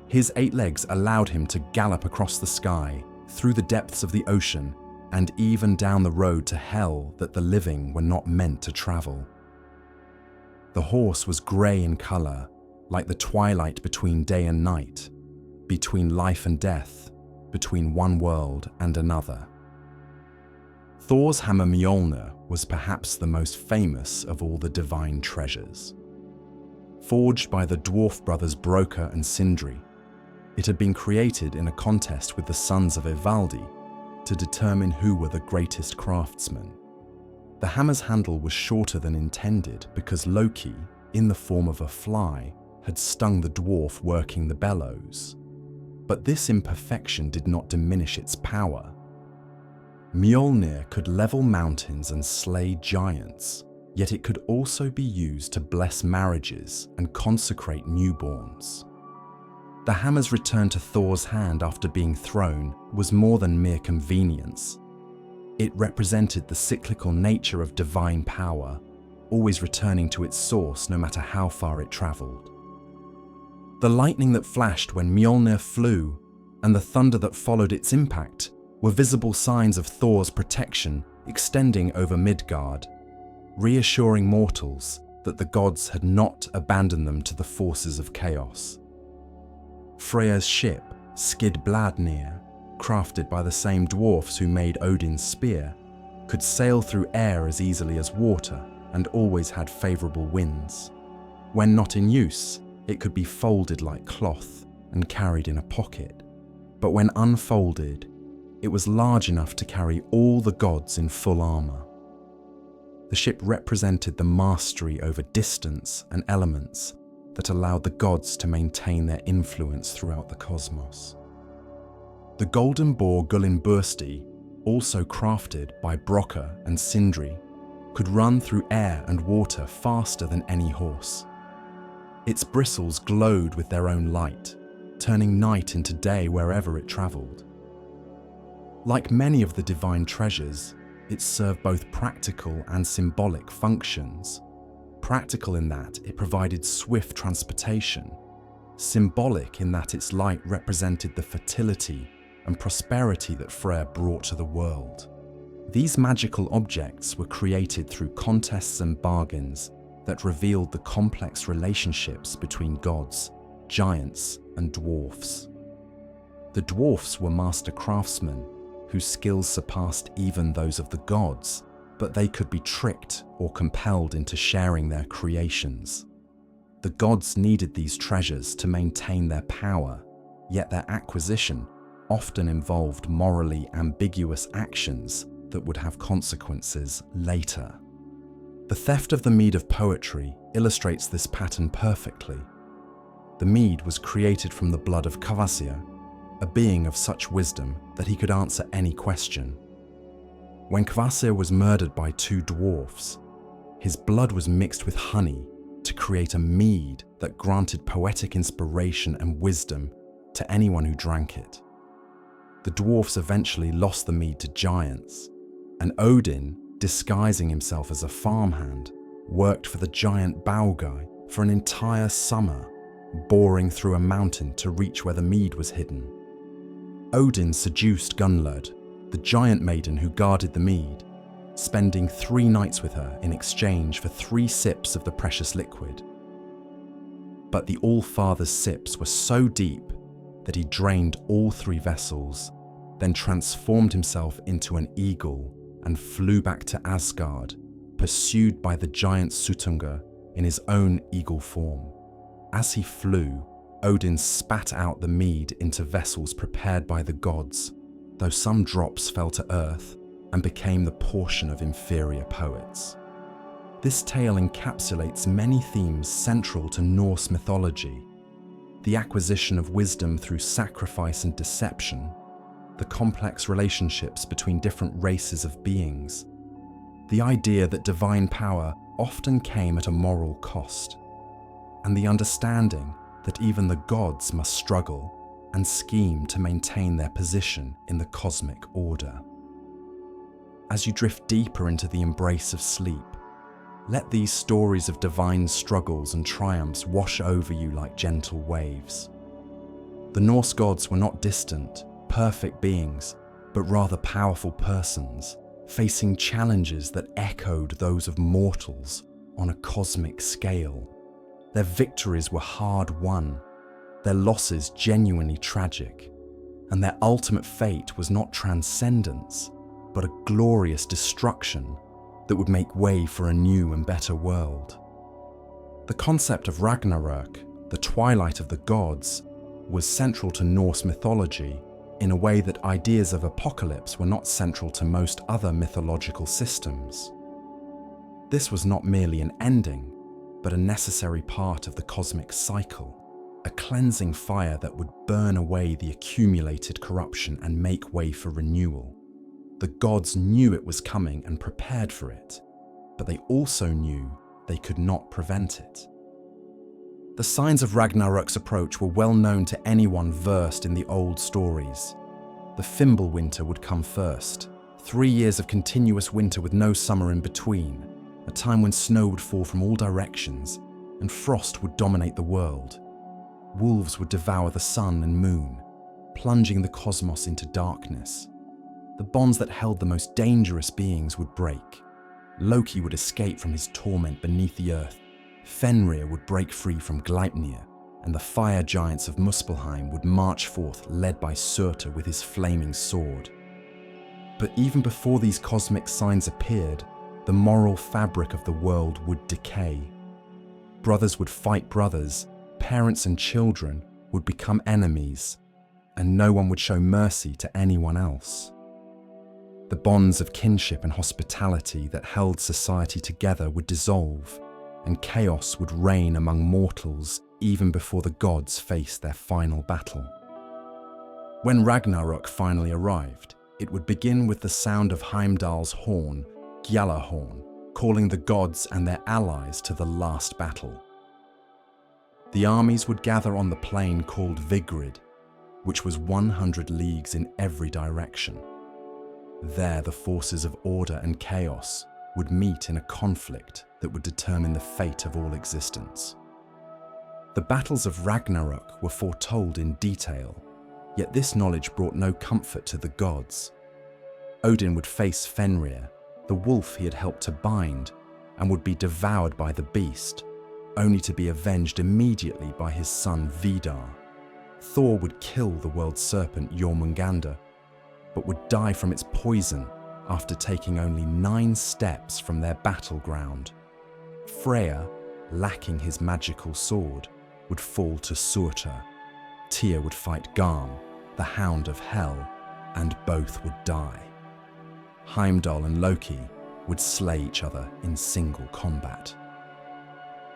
His 8 legs allowed him to gallop across the sky, through the depths of the ocean, and even down the road to hell that the living were not meant to travel. The horse was grey in colour, like the twilight between day and night, between life and death, between one world and another. Thor's hammer Mjolnir was perhaps the most famous of all the divine treasures. Forged by the dwarf brothers Brokkr and Sindri, it had been created in a contest with the sons of Ivaldi to determine who were the greatest craftsmen. The hammer's handle was shorter than intended because Loki, in the form of a fly, had stung the dwarf working the bellows. But this imperfection did not diminish its power. Mjolnir could level mountains and slay giants, yet it could also be used to bless marriages and consecrate newborns. The hammer's return to Thor's hand after being thrown was more than mere convenience. It represented the cyclical nature of divine power, always returning to its source no matter how far it travelled. The lightning that flashed when Mjolnir flew and the thunder that followed its impact were visible signs of Thor's protection extending over Midgard, reassuring mortals that the gods had not abandoned them to the forces of chaos. Freya's ship, Skidbladnir, crafted by the same dwarfs who made Odin's spear, could sail through air as easily as water and always had favourable winds. When not in use, it could be folded like cloth and carried in a pocket, but when unfolded, it was large enough to carry all the gods in full armour. The ship represented the mastery over distance and elements that allowed the gods to maintain their influence throughout the cosmos. The golden boar Gullinbursti, also crafted by Brokkr and Sindri, could run through air and water faster than any horse. Its bristles glowed with their own light, turning night into day wherever it travelled. Like many of the divine treasures, it served both practical and symbolic functions. Practical in that it provided swift transportation, symbolic in that its light represented the fertility and prosperity that Freya brought to the world. These magical objects were created through contests and bargains that revealed the complex relationships between gods, giants, and dwarfs. The dwarfs were master craftsmen whose skills surpassed even those of the gods, but they could be tricked or compelled into sharing their creations. The gods needed these treasures to maintain their power, yet their acquisition often involved morally ambiguous actions that would have consequences later. The theft of the mead of poetry illustrates this pattern perfectly. The mead was created from the blood of Kvasir, a being of such wisdom that he could answer any question. When Kvasir was murdered by two dwarfs, his blood was mixed with honey to create a mead that granted poetic inspiration and wisdom to anyone who drank it. The dwarfs eventually lost the mead to giants, and Odin, disguising himself as a farmhand, worked for the giant Baugai for an entire summer, boring through a mountain to reach where the mead was hidden. Odin seduced Gunnlod, the giant maiden who guarded the mead, spending 3 nights with her in exchange for 3 sips of the precious liquid. But the All-Father's sips were so deep that he drained all 3 vessels, then transformed himself into an eagle and flew back to Asgard, pursued by the giant Suttungr in his own eagle form. As he flew, Odin spat out the mead into vessels prepared by the gods, though some drops fell to earth and became the portion of inferior poets. This tale encapsulates many themes central to Norse mythology: the acquisition of wisdom through sacrifice and deception, the complex relationships between different races of beings, the idea that divine power often came at a moral cost, and the understanding that even the gods must struggle and scheme to maintain their position in the cosmic order. As you drift deeper into the embrace of sleep, let these stories of divine struggles and triumphs wash over you like gentle waves. The Norse gods were not distant, perfect beings, but rather powerful persons, facing challenges that echoed those of mortals on a cosmic scale. Their victories were hard won, their losses genuinely tragic, and their ultimate fate was not transcendence, but a glorious destruction that would make way for a new and better world. The concept of Ragnarök, the twilight of the gods, was central to Norse mythology in a way that ideas of apocalypse were not central to most other mythological systems. This was not merely an ending, but a necessary part of the cosmic cycle, a cleansing fire that would burn away the accumulated corruption and make way for renewal. The gods knew it was coming and prepared for it, but they also knew they could not prevent it. The signs of Ragnarök's approach were well known to anyone versed in the old stories. The Fimbulwinter would come first, 3 years of continuous winter with no summer in between, a time when snow would fall from all directions and frost would dominate the world. Wolves would devour the sun and moon, plunging the cosmos into darkness. The bonds that held the most dangerous beings would break. Loki would escape from his torment beneath the earth. Fenrir would break free from Gleipnir, and the fire giants of Muspelheim would march forth led by Surtur with his flaming sword. But even before these cosmic signs appeared, the moral fabric of the world would decay. Brothers would fight brothers, parents and children would become enemies, and no one would show mercy to anyone else. The bonds of kinship and hospitality that held society together would dissolve, and chaos would reign among mortals even before the gods faced their final battle. When Ragnarök finally arrived, it would begin with the sound of Heimdall's horn, Gjallarhorn, calling the gods and their allies to the last battle. The armies would gather on the plain called Vigrid, which was 100 leagues in every direction. There, the forces of order and chaos would meet in a conflict that would determine the fate of all existence. The battles of Ragnarök were foretold in detail, yet this knowledge brought no comfort to the gods. Odin would face Fenrir, the wolf he had helped to bind, and would be devoured by the beast, only to be avenged immediately by his son Vidar. Thor would kill the world serpent Jormungandr, but would die from its poison after taking only 9 steps from their battleground. Freya, lacking his magical sword, would fall to Surtur. Tyr would fight Garm, the Hound of Hell, and both would die. Heimdall and Loki would slay each other in single combat.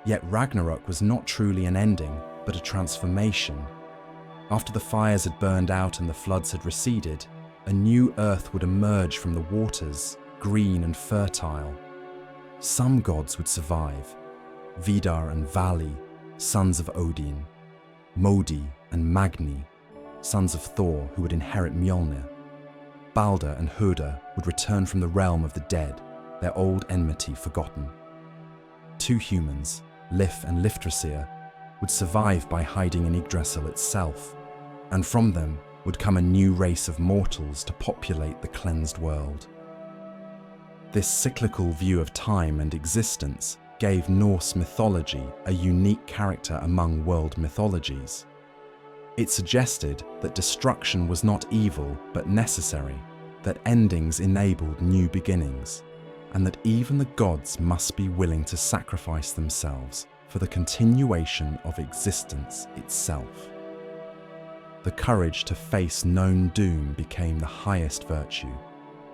Yet Ragnarök was not truly an ending, but a transformation. After the fires had burned out and the floods had receded, a new earth would emerge from the waters, green and fertile. Some gods would survive: Vidar and Vali, sons of Odin; Modi and Magni, sons of Thor, who would inherit Mjolnir. Balder and Hoder would return from the realm of the dead, their old enmity forgotten. Two humans, Lif and Yggdrasil, would survive by hiding in Yggdrasil itself, and from them would come a new race of mortals to populate the cleansed world. This cyclical view of time and existence gave Norse mythology a unique character among world mythologies. It suggested that destruction was not evil but necessary, that endings enabled new beginnings, and that even the gods must be willing to sacrifice themselves for the continuation of existence itself. The courage to face known doom became the highest virtue,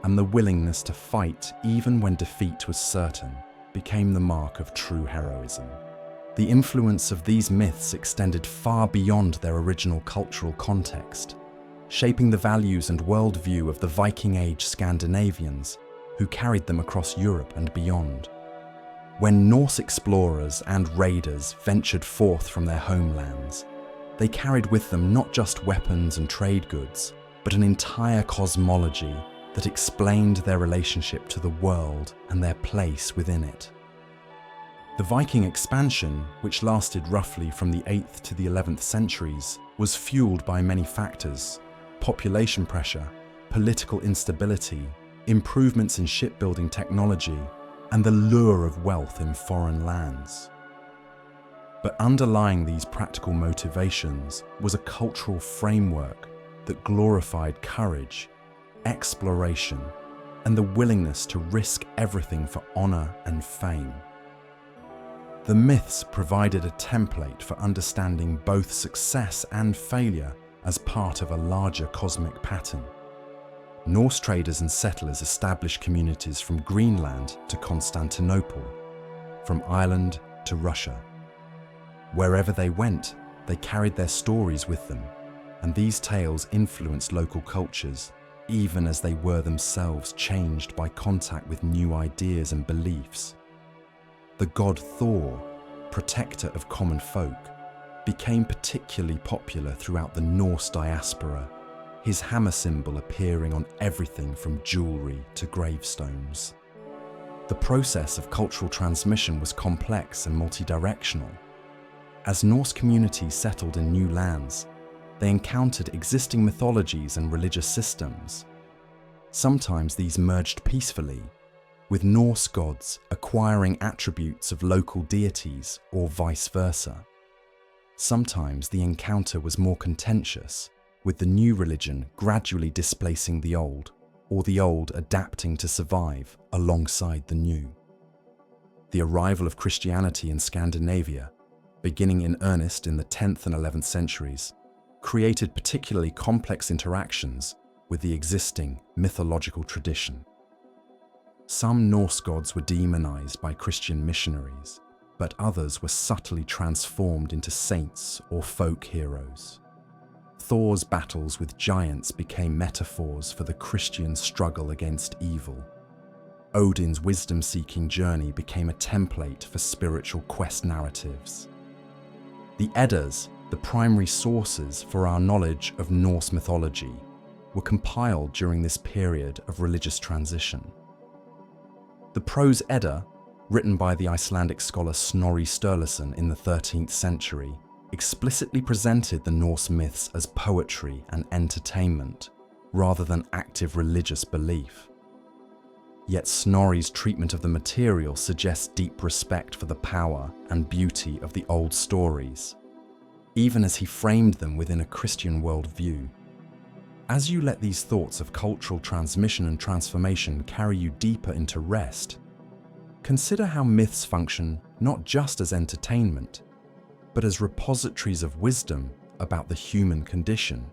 and the willingness to fight even when defeat was certain became the mark of true heroism. The influence of these myths extended far beyond their original cultural context, shaping the values and worldview of the Viking Age Scandinavians, who carried them across Europe and beyond. When Norse explorers and raiders ventured forth from their homelands, they carried with them not just weapons and trade goods, but an entire cosmology that explained their relationship to the world and their place within it. The Viking expansion, which lasted roughly from the 8th to the 11th centuries, was fueled by many factors: population pressure, political instability, improvements in shipbuilding technology, and the lure of wealth in foreign lands. But underlying these practical motivations was a cultural framework that glorified courage, exploration, and the willingness to risk everything for honor and fame. The myths provided a template for understanding both success and failure as part of a larger cosmic pattern. Norse traders and settlers established communities from Greenland to Constantinople, from Ireland to Russia. Wherever they went, they carried their stories with them, and these tales influenced local cultures, even as they were themselves changed by contact with new ideas and beliefs. The god Thor, protector of common folk, became particularly popular throughout the Norse diaspora, his hammer symbol appearing on everything from jewelry to gravestones. The process of cultural transmission was complex and multidirectional. As Norse communities settled in new lands, they encountered existing mythologies and religious systems. Sometimes these merged peacefully, with Norse gods acquiring attributes of local deities or vice versa. Sometimes the encounter was more contentious, with the new religion gradually displacing the old, or the old adapting to survive alongside the new. The arrival of Christianity in Scandinavia, beginning in earnest in the 10th and 11th centuries, created particularly complex interactions with the existing mythological tradition. Some Norse gods were demonized by Christian missionaries, but others were subtly transformed into saints or folk heroes. Thor's battles with giants became metaphors for the Christian struggle against evil. Odin's wisdom-seeking journey became a template for spiritual quest narratives. The Eddas, the primary sources for our knowledge of Norse mythology, were compiled during this period of religious transition. The Prose Edda, written by the Icelandic scholar Snorri Sturluson in the 13th century, explicitly presented the Norse myths as poetry and entertainment, rather than active religious belief. Yet Snorri's treatment of the material suggests deep respect for the power and beauty of the old stories, even as he framed them within a Christian worldview. As you let these thoughts of cultural transmission and transformation carry you deeper into rest, consider how myths function not just as entertainment, but as repositories of wisdom about the human condition.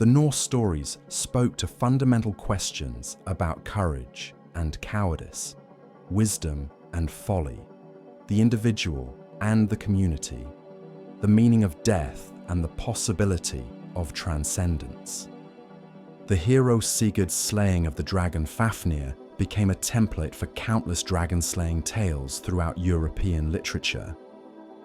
The Norse stories spoke to fundamental questions about courage and cowardice, wisdom and folly, the individual and the community, the meaning of death and the possibility of transcendence. The hero Sigurd's slaying of the dragon Fafnir became a template for countless dragon-slaying tales throughout European literature,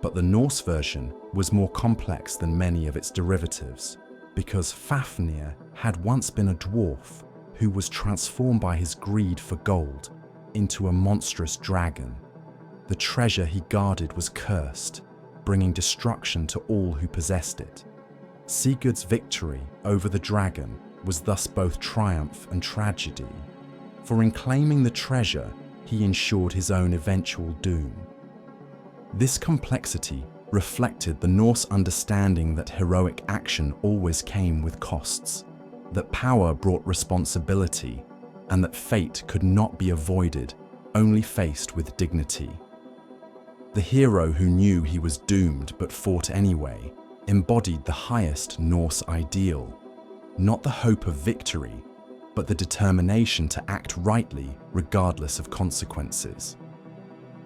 but the Norse version was more complex than many of its derivatives, because Fafnir had once been a dwarf who was transformed by his greed for gold into a monstrous dragon. The treasure he guarded was cursed, bringing destruction to all who possessed it. Sigurd's victory over the dragon was thus both triumph and tragedy, for in claiming the treasure, he ensured his own eventual doom. This complexity reflected the Norse understanding that heroic action always came with costs, that power brought responsibility, and that fate could not be avoided, only faced with dignity. The hero who knew he was doomed but fought anyway embodied the highest Norse ideal, not the hope of victory, but the determination to act rightly regardless of consequences.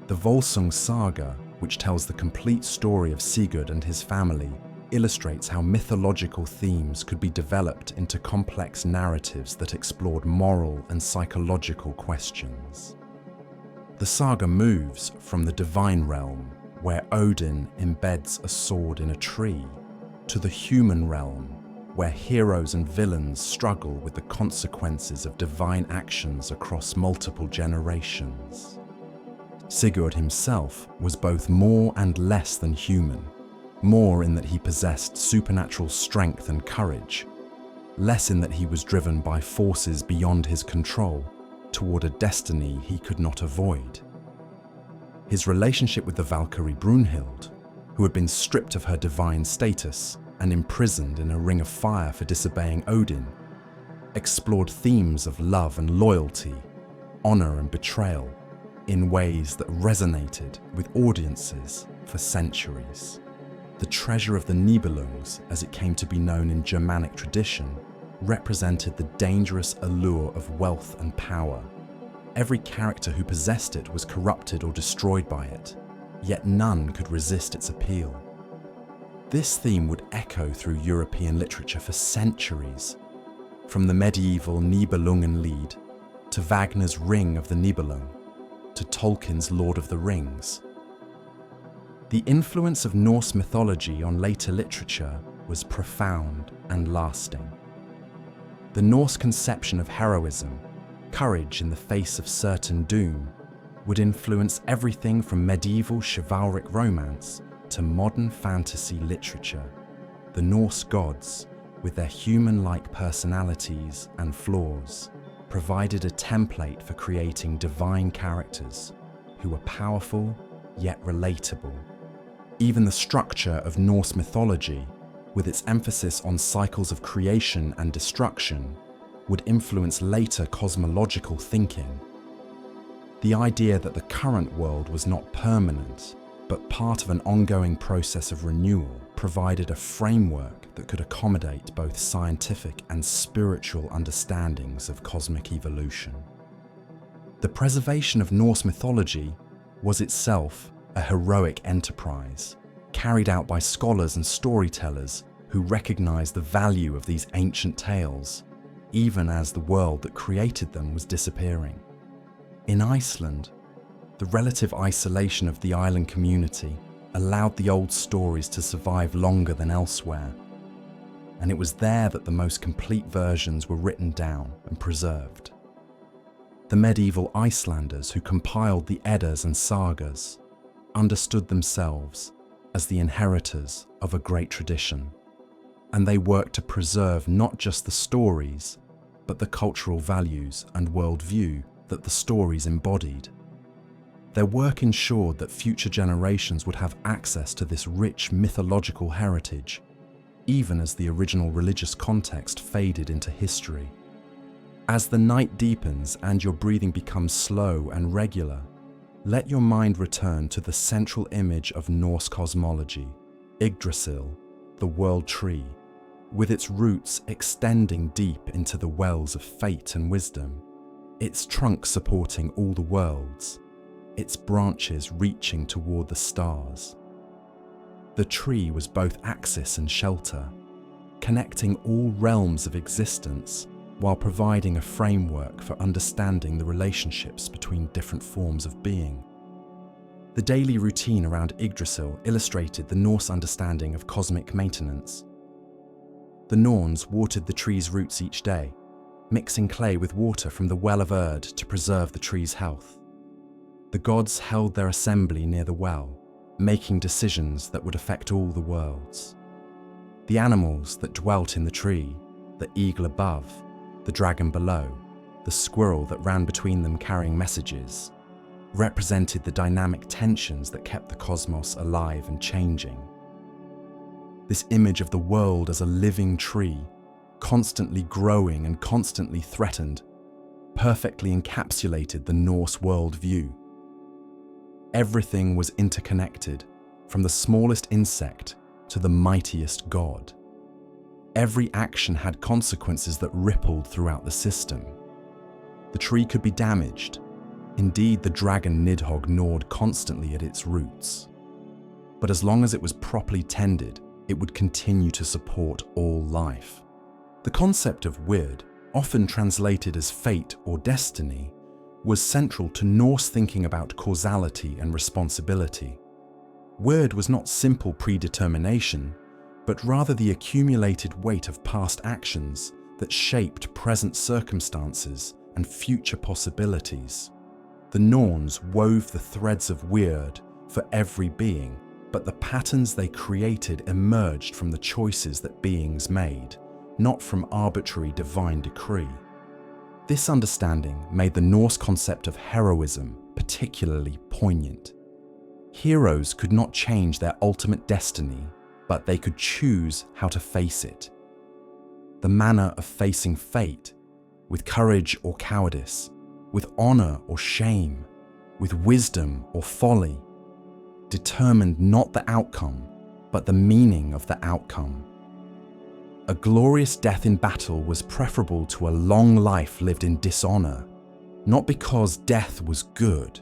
The Volsung saga, which tells the complete story of Sigurd and his family, illustrates how mythological themes could be developed into complex narratives that explored moral and psychological questions. The saga moves from the divine realm, where Odin embeds a sword in a tree, to the human realm, where heroes and villains struggle with the consequences of divine actions across multiple generations. Sigurd himself was both more and less than human, more in that he possessed supernatural strength and courage, less in that he was driven by forces beyond his control toward a destiny he could not avoid. His relationship with the Valkyrie Brunhild, who had been stripped of her divine status and imprisoned in a ring of fire for disobeying Odin, explored themes of love and loyalty, honor and betrayal, in ways that resonated with audiences for centuries. The treasure of the Nibelungs, as it came to be known in Germanic tradition, represented the dangerous allure of wealth and power. Every character who possessed it was corrupted or destroyed by it, yet none could resist its appeal. This theme would echo through European literature for centuries, from the medieval Nibelungenlied to Wagner's Ring of the Nibelung, to Tolkien's Lord of the Rings. The influence of Norse mythology on later literature was profound and lasting. The Norse conception of heroism, courage in the face of certain doom, would influence everything from medieval chivalric romance to modern fantasy literature. The Norse gods, with their human-like personalities and flaws, provided a template for creating divine characters who were powerful yet relatable. Even the structure of Norse mythology, with its emphasis on cycles of creation and destruction, would influence later cosmological thinking. The idea that the current world was not permanent, but part of an ongoing process of renewal, provided a framework that could accommodate both scientific and spiritual understandings of cosmic evolution. The preservation of Norse mythology was itself a heroic enterprise, carried out by scholars and storytellers who recognized the value of these ancient tales, even as the world that created them was disappearing. In Iceland, the relative isolation of the island community allowed the old stories to survive longer than elsewhere, and it was there that the most complete versions were written down and preserved. The medieval Icelanders who compiled the Eddas and sagas understood themselves as the inheritors of a great tradition, and they worked to preserve not just the stories, but the cultural values and worldview that the stories embodied. Their work ensured that future generations would have access to this rich mythological heritage, even as the original religious context faded into history. As the night deepens and your breathing becomes slow and regular, let your mind return to the central image of Norse cosmology, Yggdrasil, the world tree, with its roots extending deep into the wells of fate and wisdom, its trunk supporting all the worlds, its branches reaching toward the stars. The tree was both axis and shelter, connecting all realms of existence while providing a framework for understanding the relationships between different forms of being. The daily routine around Yggdrasil illustrated the Norse understanding of cosmic maintenance. The Norns watered the tree's roots each day, mixing clay with water from the well of Erd to preserve the tree's health. The gods held their assembly near the well, making decisions that would affect all the worlds. The animals that dwelt in the tree, the eagle above, the dragon below, the squirrel that ran between them carrying messages, represented the dynamic tensions that kept the cosmos alive and changing. This image of the world as a living tree, constantly growing and constantly threatened, perfectly encapsulated the Norse worldview. Everything was interconnected, from the smallest insect to the mightiest god. Every action had consequences that rippled throughout the system. The tree could be damaged. Indeed, the dragon Nidhogg gnawed constantly at its roots. But as long as it was properly tended, it would continue to support all life. The concept of weird, often translated as fate or destiny, was central to Norse thinking about causality and responsibility. Weird was not simple predetermination, but rather the accumulated weight of past actions that shaped present circumstances and future possibilities. The Norns wove the threads of weird for every being, but the patterns they created emerged from the choices that beings made, not from arbitrary divine decree. This understanding made the Norse concept of heroism particularly poignant. Heroes could not change their ultimate destiny, but they could choose how to face it. The manner of facing fate, with courage or cowardice, with honor or shame, with wisdom or folly, determined not the outcome, but the meaning of the outcome. A glorious death in battle was preferable to a long life lived in dishonor, not because death was good,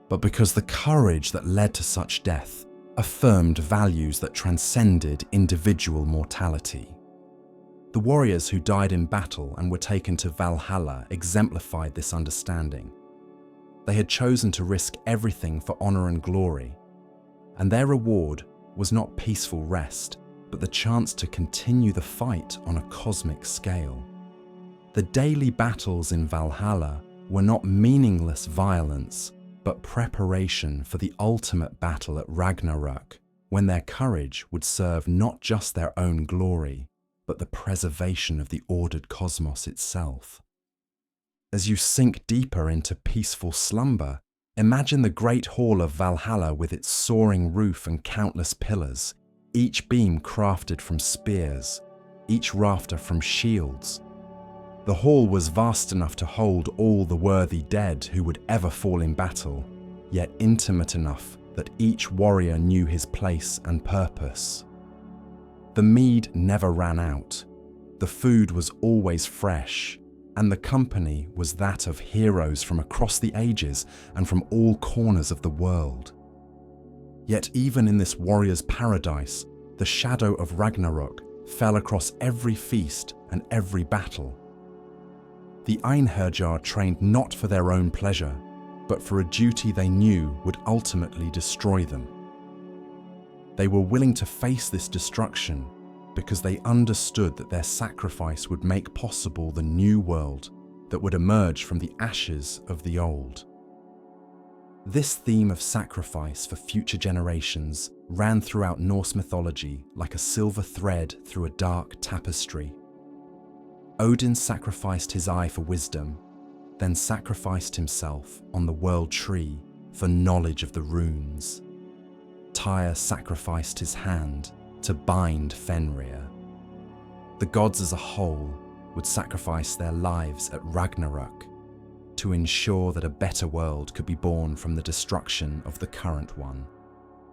but because the courage that led to such death affirmed values that transcended individual mortality. The warriors who died in battle and were taken to Valhalla exemplified this understanding. They had chosen to risk everything for honor and glory, and their reward was not peaceful rest, but the chance to continue the fight on a cosmic scale. The daily battles in Valhalla were not meaningless violence, but preparation for the ultimate battle at Ragnarök, when their courage would serve not just their own glory, but the preservation of the ordered cosmos itself. As you sink deeper into peaceful slumber, imagine the great hall of Valhalla with its soaring roof and countless pillars, each beam crafted from spears, each rafter from shields. The hall was vast enough to hold all the worthy dead who would ever fall in battle, yet intimate enough that each warrior knew his place and purpose. The mead never ran out, the food was always fresh, and the company was that of heroes from across the ages and from all corners of the world. Yet even in this warrior's paradise, the shadow of Ragnarök fell across every feast and every battle. The Einherjar trained not for their own pleasure, but for a duty they knew would ultimately destroy them. They were willing to face this destruction because they understood that their sacrifice would make possible the new world that would emerge from the ashes of the old. This theme of sacrifice for future generations ran throughout Norse mythology like a silver thread through a dark tapestry. Odin sacrificed his eye for wisdom, then sacrificed himself on the world tree for knowledge of the runes. Tyr sacrificed his hand to bind Fenrir. The gods as a whole would sacrifice their lives at Ragnarök to ensure that a better world could be born from the destruction of the current one.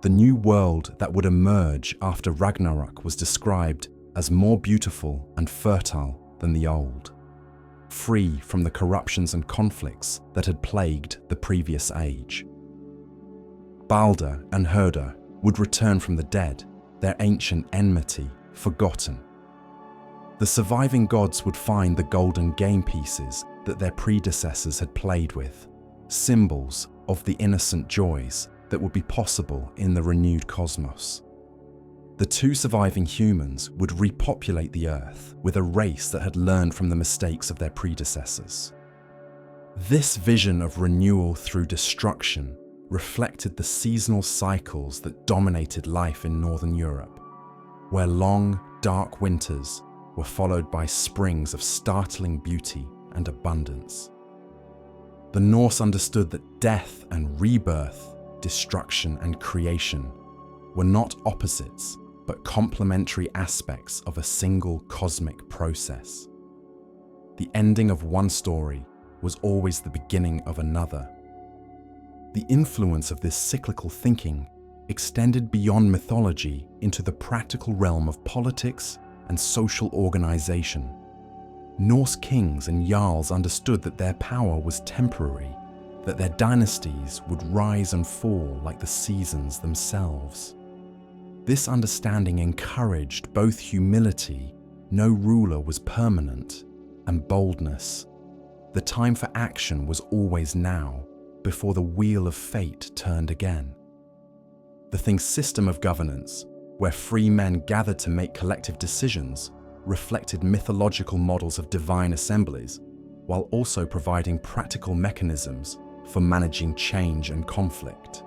The new world that would emerge after Ragnarök was described as more beautiful and fertile than the old, free from the corruptions and conflicts that had plagued the previous age. Balder and Herder would return from the dead, their ancient enmity forgotten. The surviving gods would find the golden game pieces that their predecessors had played with, symbols of the innocent joys that would be possible in the renewed cosmos. The two surviving humans would repopulate the Earth with a race that had learned from the mistakes of their predecessors. This vision of renewal through destruction reflected the seasonal cycles that dominated life in Northern Europe, where long, dark winters were followed by springs of startling beauty and abundance. The Norse understood that death and rebirth, destruction and creation, were not opposites, but complementary aspects of a single cosmic process. The ending of one story was always the beginning of another. The influence of this cyclical thinking extended beyond mythology into the practical realm of politics and social organization. Norse kings and jarls understood that their power was temporary, that their dynasties would rise and fall like the seasons themselves. This understanding encouraged both humility, no ruler was permanent, and boldness. The time for action was always now, before the wheel of fate turned again. The Thing's system of governance, where free men gathered to make collective decisions, reflected mythological models of divine assemblies, while also providing practical mechanisms for managing change and conflict.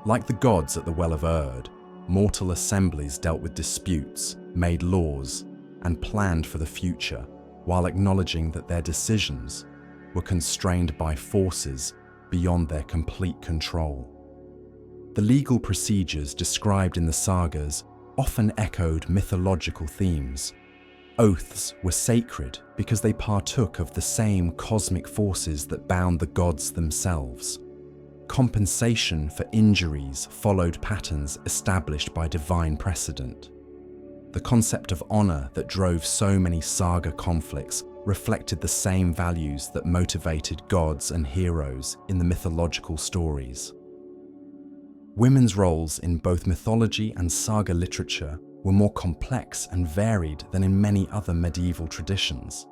Like the gods at the Well of Erd, mortal assemblies dealt with disputes, made laws, and planned for the future, while acknowledging that their decisions were constrained by forces beyond their complete control. The legal procedures described in the sagas often echoed mythological themes. Oaths were sacred because they partook of the same cosmic forces that bound the gods themselves. Compensation for injuries followed patterns established by divine precedent. The concept of honor that drove so many saga conflicts reflected the same values that motivated gods and heroes in the mythological stories. Women's roles in both mythology and saga literature were more complex and varied than in many other medieval traditions.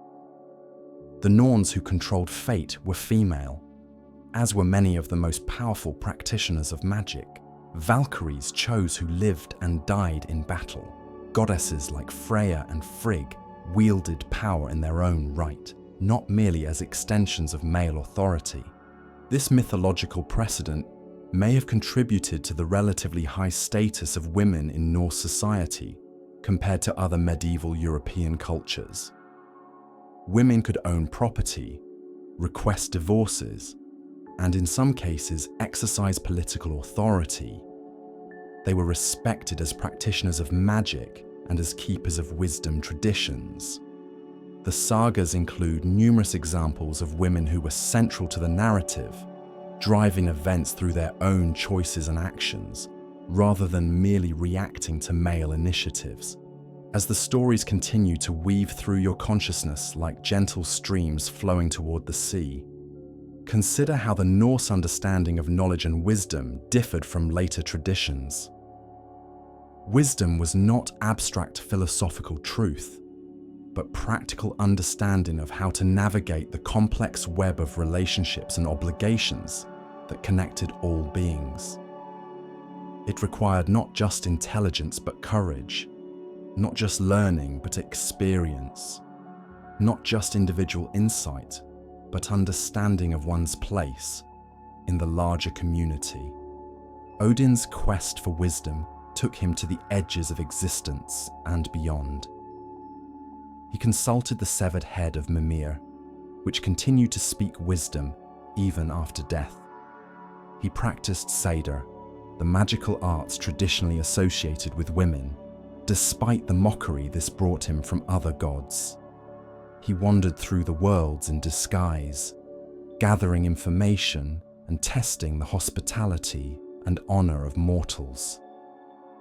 The Norns who controlled fate were female, as were many of the most powerful practitioners of magic. Valkyries chose who lived and died in battle. Goddesses like Freya and Frigg wielded power in their own right, not merely as extensions of male authority. This mythological precedent may have contributed to the relatively high status of women in Norse society compared to other medieval European cultures. Women could own property, request divorces, and in some cases exercise political authority. They were respected as practitioners of magic and as keepers of wisdom traditions. The sagas include numerous examples of women who were central to the narrative, driving events through their own choices and actions, rather than merely reacting to male initiatives. As the stories continue to weave through your consciousness like gentle streams flowing toward the sea, consider how the Norse understanding of knowledge and wisdom differed from later traditions. Wisdom was not abstract philosophical truth, but practical understanding of how to navigate the complex web of relationships and obligations that connected all beings. It required not just intelligence but courage, not just learning but experience, not just individual insight but understanding of one's place in the larger community. Odin's quest for wisdom took him to the edges of existence and beyond. He consulted the severed head of Mimir, which continued to speak wisdom even after death. He practiced Seder, the magical arts traditionally associated with women, despite the mockery this brought him from other gods. He wandered through the worlds in disguise, gathering information and testing the hospitality and honor of mortals.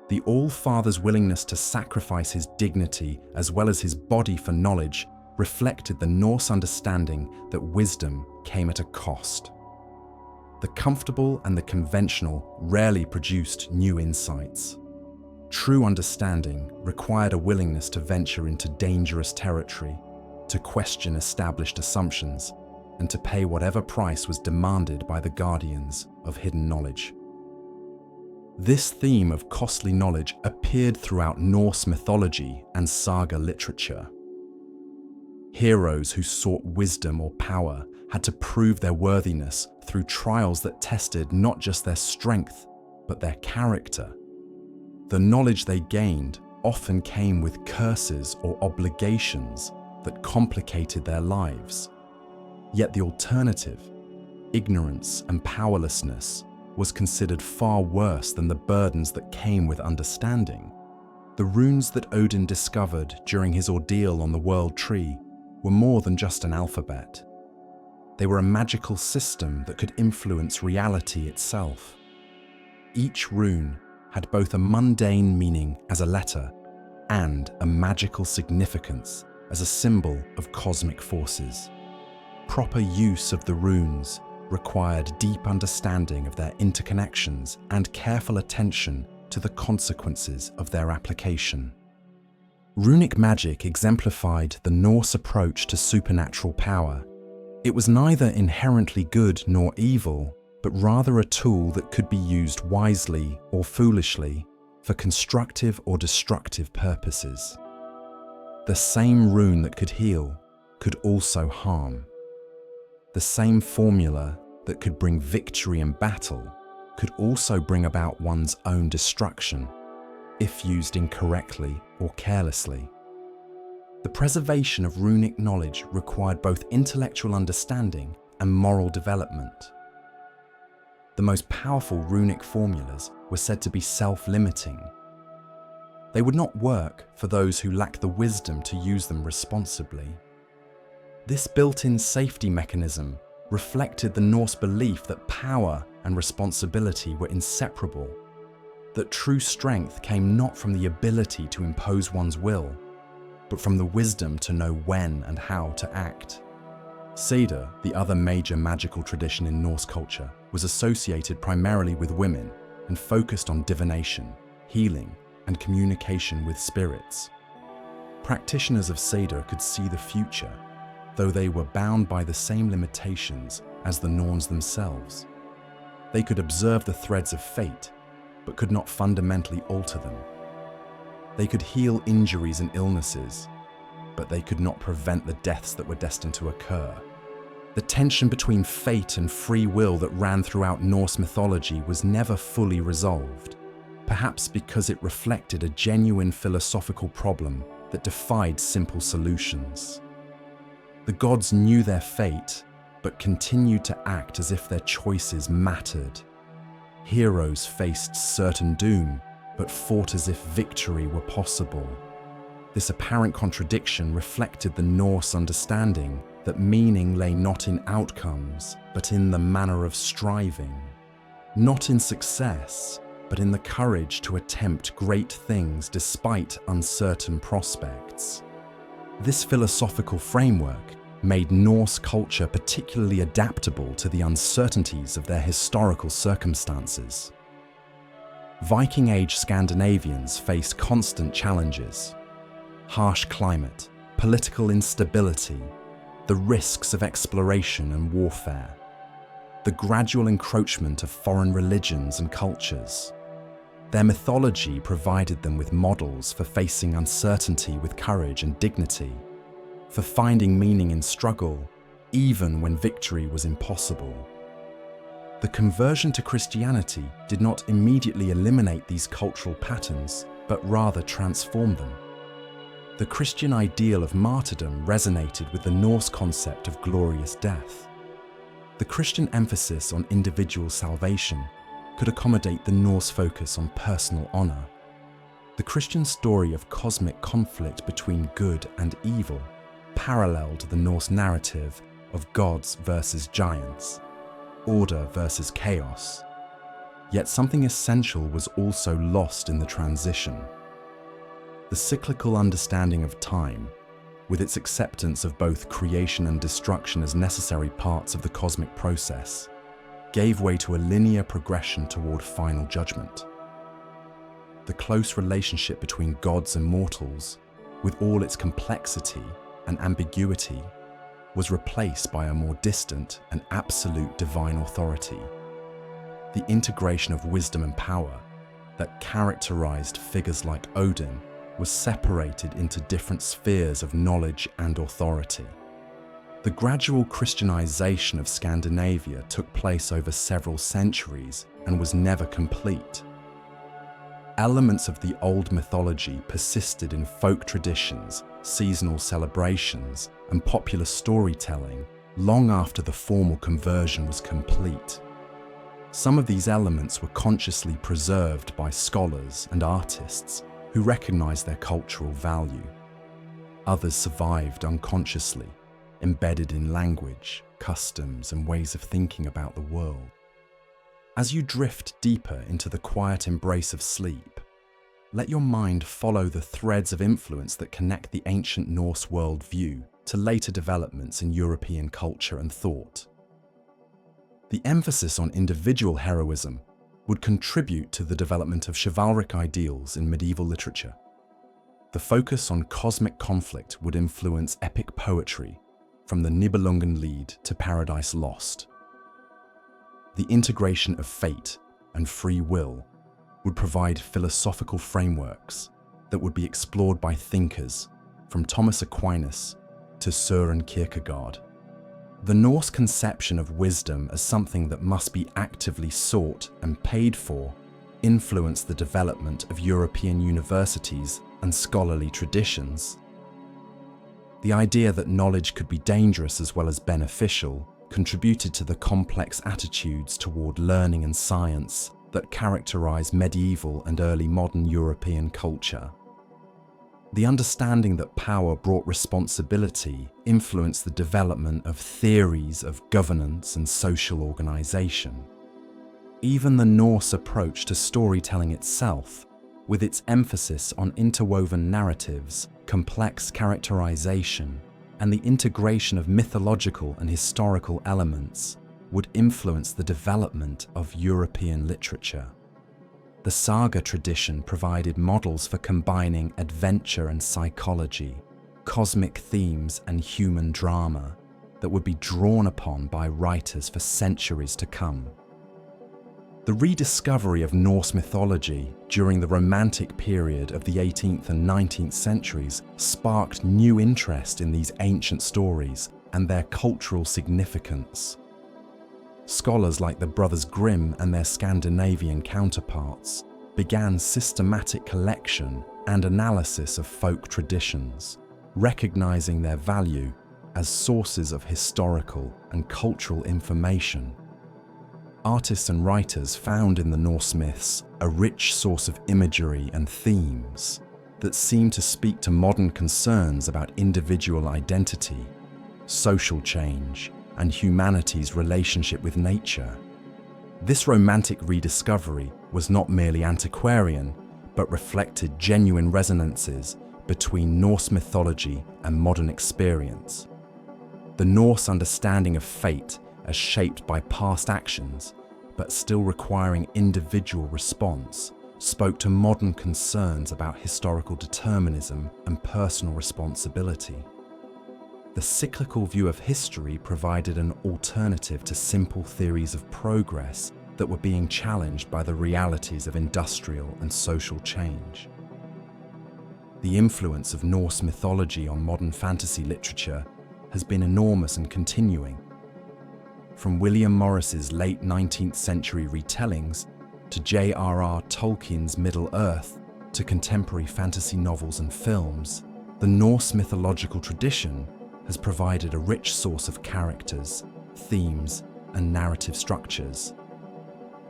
The All-Father's willingness to sacrifice his dignity as well as his body for knowledge reflected the Norse understanding that wisdom came at a cost. The comfortable and the conventional rarely produced new insights. True understanding required a willingness to venture into dangerous territory, to question established assumptions, and to pay whatever price was demanded by the guardians of hidden knowledge. This theme of costly knowledge appeared throughout Norse mythology and saga literature. Heroes who sought wisdom or power had to prove their worthiness through trials that tested not just their strength, but their character. The knowledge they gained often came with curses or obligations that complicated their lives. Yet the alternative, ignorance and powerlessness, was considered far worse than the burdens that came with understanding. The runes that Odin discovered during his ordeal on the World Tree were more than just an alphabet. They were a magical system that could influence reality itself. Each rune had both a mundane meaning as a letter and a magical significance as a symbol of cosmic forces. Proper use of the runes required deep understanding of their interconnections and careful attention to the consequences of their application. Runic magic exemplified the Norse approach to supernatural power. It was neither inherently good nor evil, but rather a tool that could be used wisely or foolishly for constructive or destructive purposes. The same rune that could heal could also harm. The same formula that could bring victory in battle could also bring about one's own destruction if used incorrectly or carelessly. The preservation of runic knowledge required both intellectual understanding and moral development. The most powerful runic formulas were said to be self-limiting. They would not work for those who lacked the wisdom to use them responsibly. This built-in safety mechanism reflected the Norse belief that power and responsibility were inseparable, that true strength came not from the ability to impose one's will, but from the wisdom to know when and how to act. Aesir, the other major magical tradition in Norse culture, was associated primarily with women and focused on divination, healing, and communication with spirits. Practitioners of Aesir could see the future, though they were bound by the same limitations as the Norns themselves. They could observe the threads of fate, but could not fundamentally alter them. They could heal injuries and illnesses, but they could not prevent the deaths that were destined to occur. The tension between fate and free will that ran throughout Norse mythology was never fully resolved, perhaps because it reflected a genuine philosophical problem that defied simple solutions. The gods knew their fate, but continued to act as if their choices mattered. Heroes faced certain doom, but fought as if victory were possible. This apparent contradiction reflected the Norse understanding that meaning lay not in outcomes, but in the manner of striving. Not in success, but in the courage to attempt great things despite uncertain prospects. This philosophical framework made Norse culture particularly adaptable to the uncertainties of their historical circumstances. Viking Age Scandinavians faced constant challenges: harsh climate, political instability, the risks of exploration and warfare, the gradual encroachment of foreign religions and cultures. Their mythology provided them with models for facing uncertainty with courage and dignity, for finding meaning in struggle, even when victory was impossible. The conversion to Christianity did not immediately eliminate these cultural patterns, but rather transform them. The Christian ideal of martyrdom resonated with the Norse concept of glorious death. The Christian emphasis on individual salvation could accommodate the Norse focus on personal honor. The Christian story of cosmic conflict between good and evil paralleled the Norse narrative of gods versus giants, order versus chaos. Yet something essential was also lost in the transition. The cyclical understanding of time, with its acceptance of both creation and destruction as necessary parts of the cosmic process, gave way to a linear progression toward final judgment. The close relationship between gods and mortals, with all its complexity and ambiguity, was replaced by a more distant and absolute divine authority. The integration of wisdom and power that characterized figures like Odin was separated into different spheres of knowledge and authority. The gradual Christianization of Scandinavia took place over several centuries and was never complete. Elements of the old mythology persisted in folk traditions, seasonal celebrations, and popular storytelling long after the formal conversion was complete. Some of these elements were consciously preserved by scholars and artists who recognized their cultural value. Others survived unconsciously, embedded in language, customs, and ways of thinking about the world. As you drift deeper into the quiet embrace of sleep, let your mind follow the threads of influence that connect the ancient Norse worldview to later developments in European culture and thought. The emphasis on individual heroism would contribute to the development of chivalric ideals in medieval literature. The focus on cosmic conflict would influence epic poetry, from the Nibelungenlied to Paradise Lost. The integration of fate and free will would provide philosophical frameworks that would be explored by thinkers from Thomas Aquinas to Søren Kierkegaard. The Norse conception of wisdom as something that must be actively sought and paid for influenced the development of European universities and scholarly traditions. The idea that knowledge could be dangerous as well as beneficial contributed to the complex attitudes toward learning and science that characterize medieval and early modern European culture. The understanding that power brought responsibility influenced the development of theories of governance and social organization. Even the Norse approach to storytelling itself, with its emphasis on interwoven narratives, complex characterization, and the integration of mythological and historical elements, would influence the development of European literature. The saga tradition provided models for combining adventure and psychology, cosmic themes and human drama that would be drawn upon by writers for centuries to come. The rediscovery of Norse mythology during the Romantic period of the 18th and 19th centuries sparked new interest in these ancient stories and their cultural significance. Scholars like the Brothers Grimm and their Scandinavian counterparts began systematic collection and analysis of folk traditions, recognizing their value as sources of historical and cultural information. Artists and writers found in the Norse myths a rich source of imagery and themes that seem to speak to modern concerns about individual identity, social change, and humanity's relationship with nature. This romantic rediscovery was not merely antiquarian, but reflected genuine resonances between Norse mythology and modern experience. The Norse understanding of fate as shaped by past actions, but still requiring individual response, spoke to modern concerns about historical determinism and personal responsibility. The cyclical view of history provided an alternative to simple theories of progress that were being challenged by the realities of industrial and social change. The influence of Norse mythology on modern fantasy literature has been enormous and continuing. From William Morris's late 19th century retellings to J.R.R. Tolkien's Middle-earth to contemporary fantasy novels and films, the Norse mythological tradition has provided a rich source of characters, themes, and narrative structures.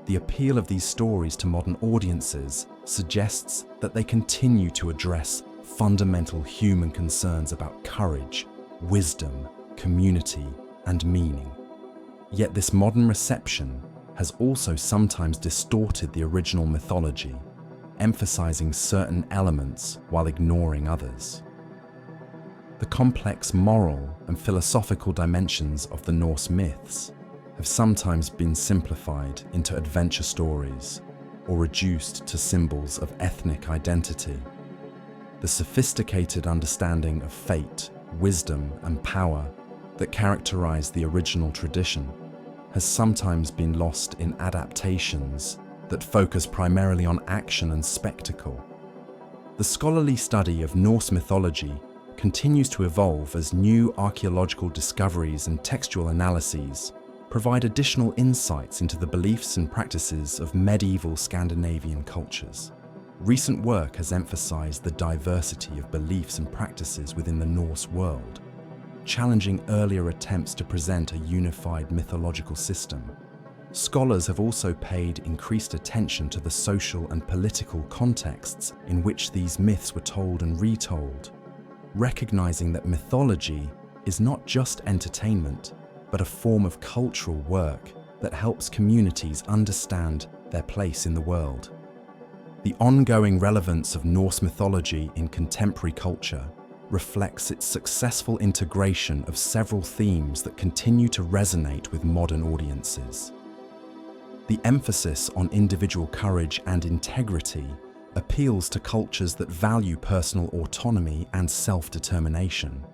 The appeal of these stories to modern audiences suggests that they continue to address fundamental human concerns about courage, wisdom, community, and meaning. Yet this modern reception has also sometimes distorted the original mythology, emphasizing certain elements while ignoring others. The complex moral and philosophical dimensions of the Norse myths have sometimes been simplified into adventure stories or reduced to symbols of ethnic identity. The sophisticated understanding of fate, wisdom, and power that characterized the original tradition has sometimes been lost in adaptations that focus primarily on action and spectacle. The scholarly study of Norse mythology continues to evolve as new archaeological discoveries and textual analyses provide additional insights into the beliefs and practices of medieval Scandinavian cultures. Recent work has emphasized the diversity of beliefs and practices within the Norse world, challenging earlier attempts to present a unified mythological system. Scholars have also paid increased attention to the social and political contexts in which these myths were told and retold, recognizing that mythology is not just entertainment, but a form of cultural work that helps communities understand their place in the world. The ongoing relevance of Norse mythology in contemporary culture reflects its successful integration of several themes that continue to resonate with modern audiences. The emphasis on individual courage and integrity appeals to cultures that value personal autonomy and self-determination.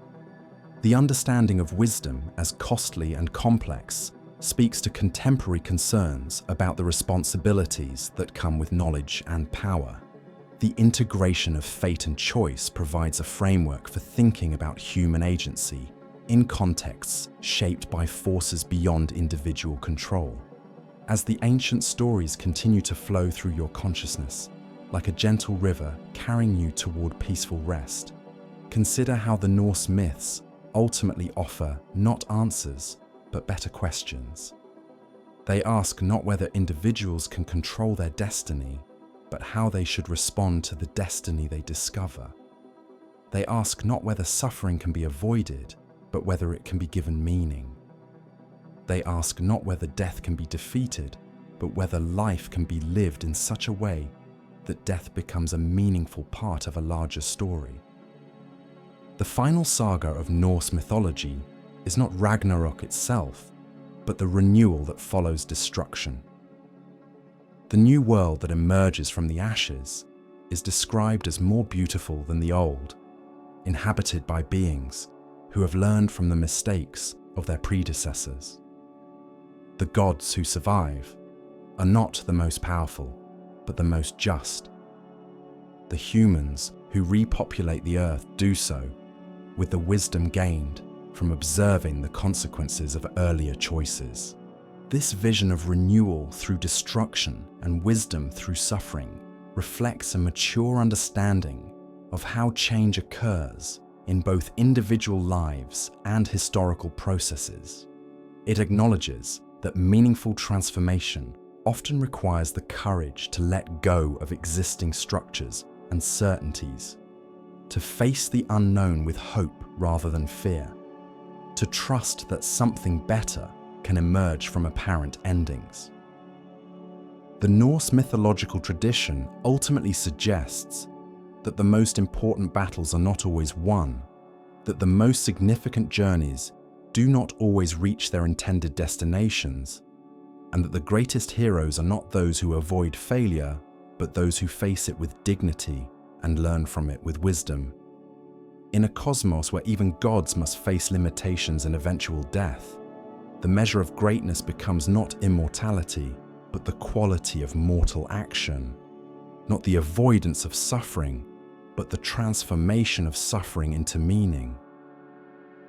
The understanding of wisdom as costly and complex speaks to contemporary concerns about the responsibilities that come with knowledge and power. The integration of fate and choice provides a framework for thinking about human agency in contexts shaped by forces beyond individual control. As the ancient stories continue to flow through your consciousness, like a gentle river carrying you toward peaceful rest, consider how the Norse myths ultimately offer not answers, but better questions. They ask not whether individuals can control their destiny, but how they should respond to the destiny they discover. They ask not whether suffering can be avoided, but whether it can be given meaning. They ask not whether death can be defeated, but whether life can be lived in such a way that death becomes a meaningful part of a larger story. The final saga of Norse mythology is not Ragnarök itself, but the renewal that follows destruction. The new world that emerges from the ashes is described as more beautiful than the old, inhabited by beings who have learned from the mistakes of their predecessors. The gods who survive are not the most powerful, but the most just. The humans who repopulate the earth do so with the wisdom gained from observing the consequences of earlier choices. This vision of renewal through destruction and wisdom through suffering reflects a mature understanding of how change occurs in both individual lives and historical processes. It acknowledges that meaningful transformation often requires the courage to let go of existing structures and certainties, to face the unknown with hope rather than fear, to trust that something better can emerge from apparent endings. The Norse mythological tradition ultimately suggests that the most important battles are not always won, that the most significant journeys do not always reach their intended destinations, and that the greatest heroes are not those who avoid failure, but those who face it with dignity and learn from it with wisdom. In a cosmos where even gods must face limitations and eventual death, the measure of greatness becomes not immortality, but the quality of mortal action, not the avoidance of suffering, but the transformation of suffering into meaning.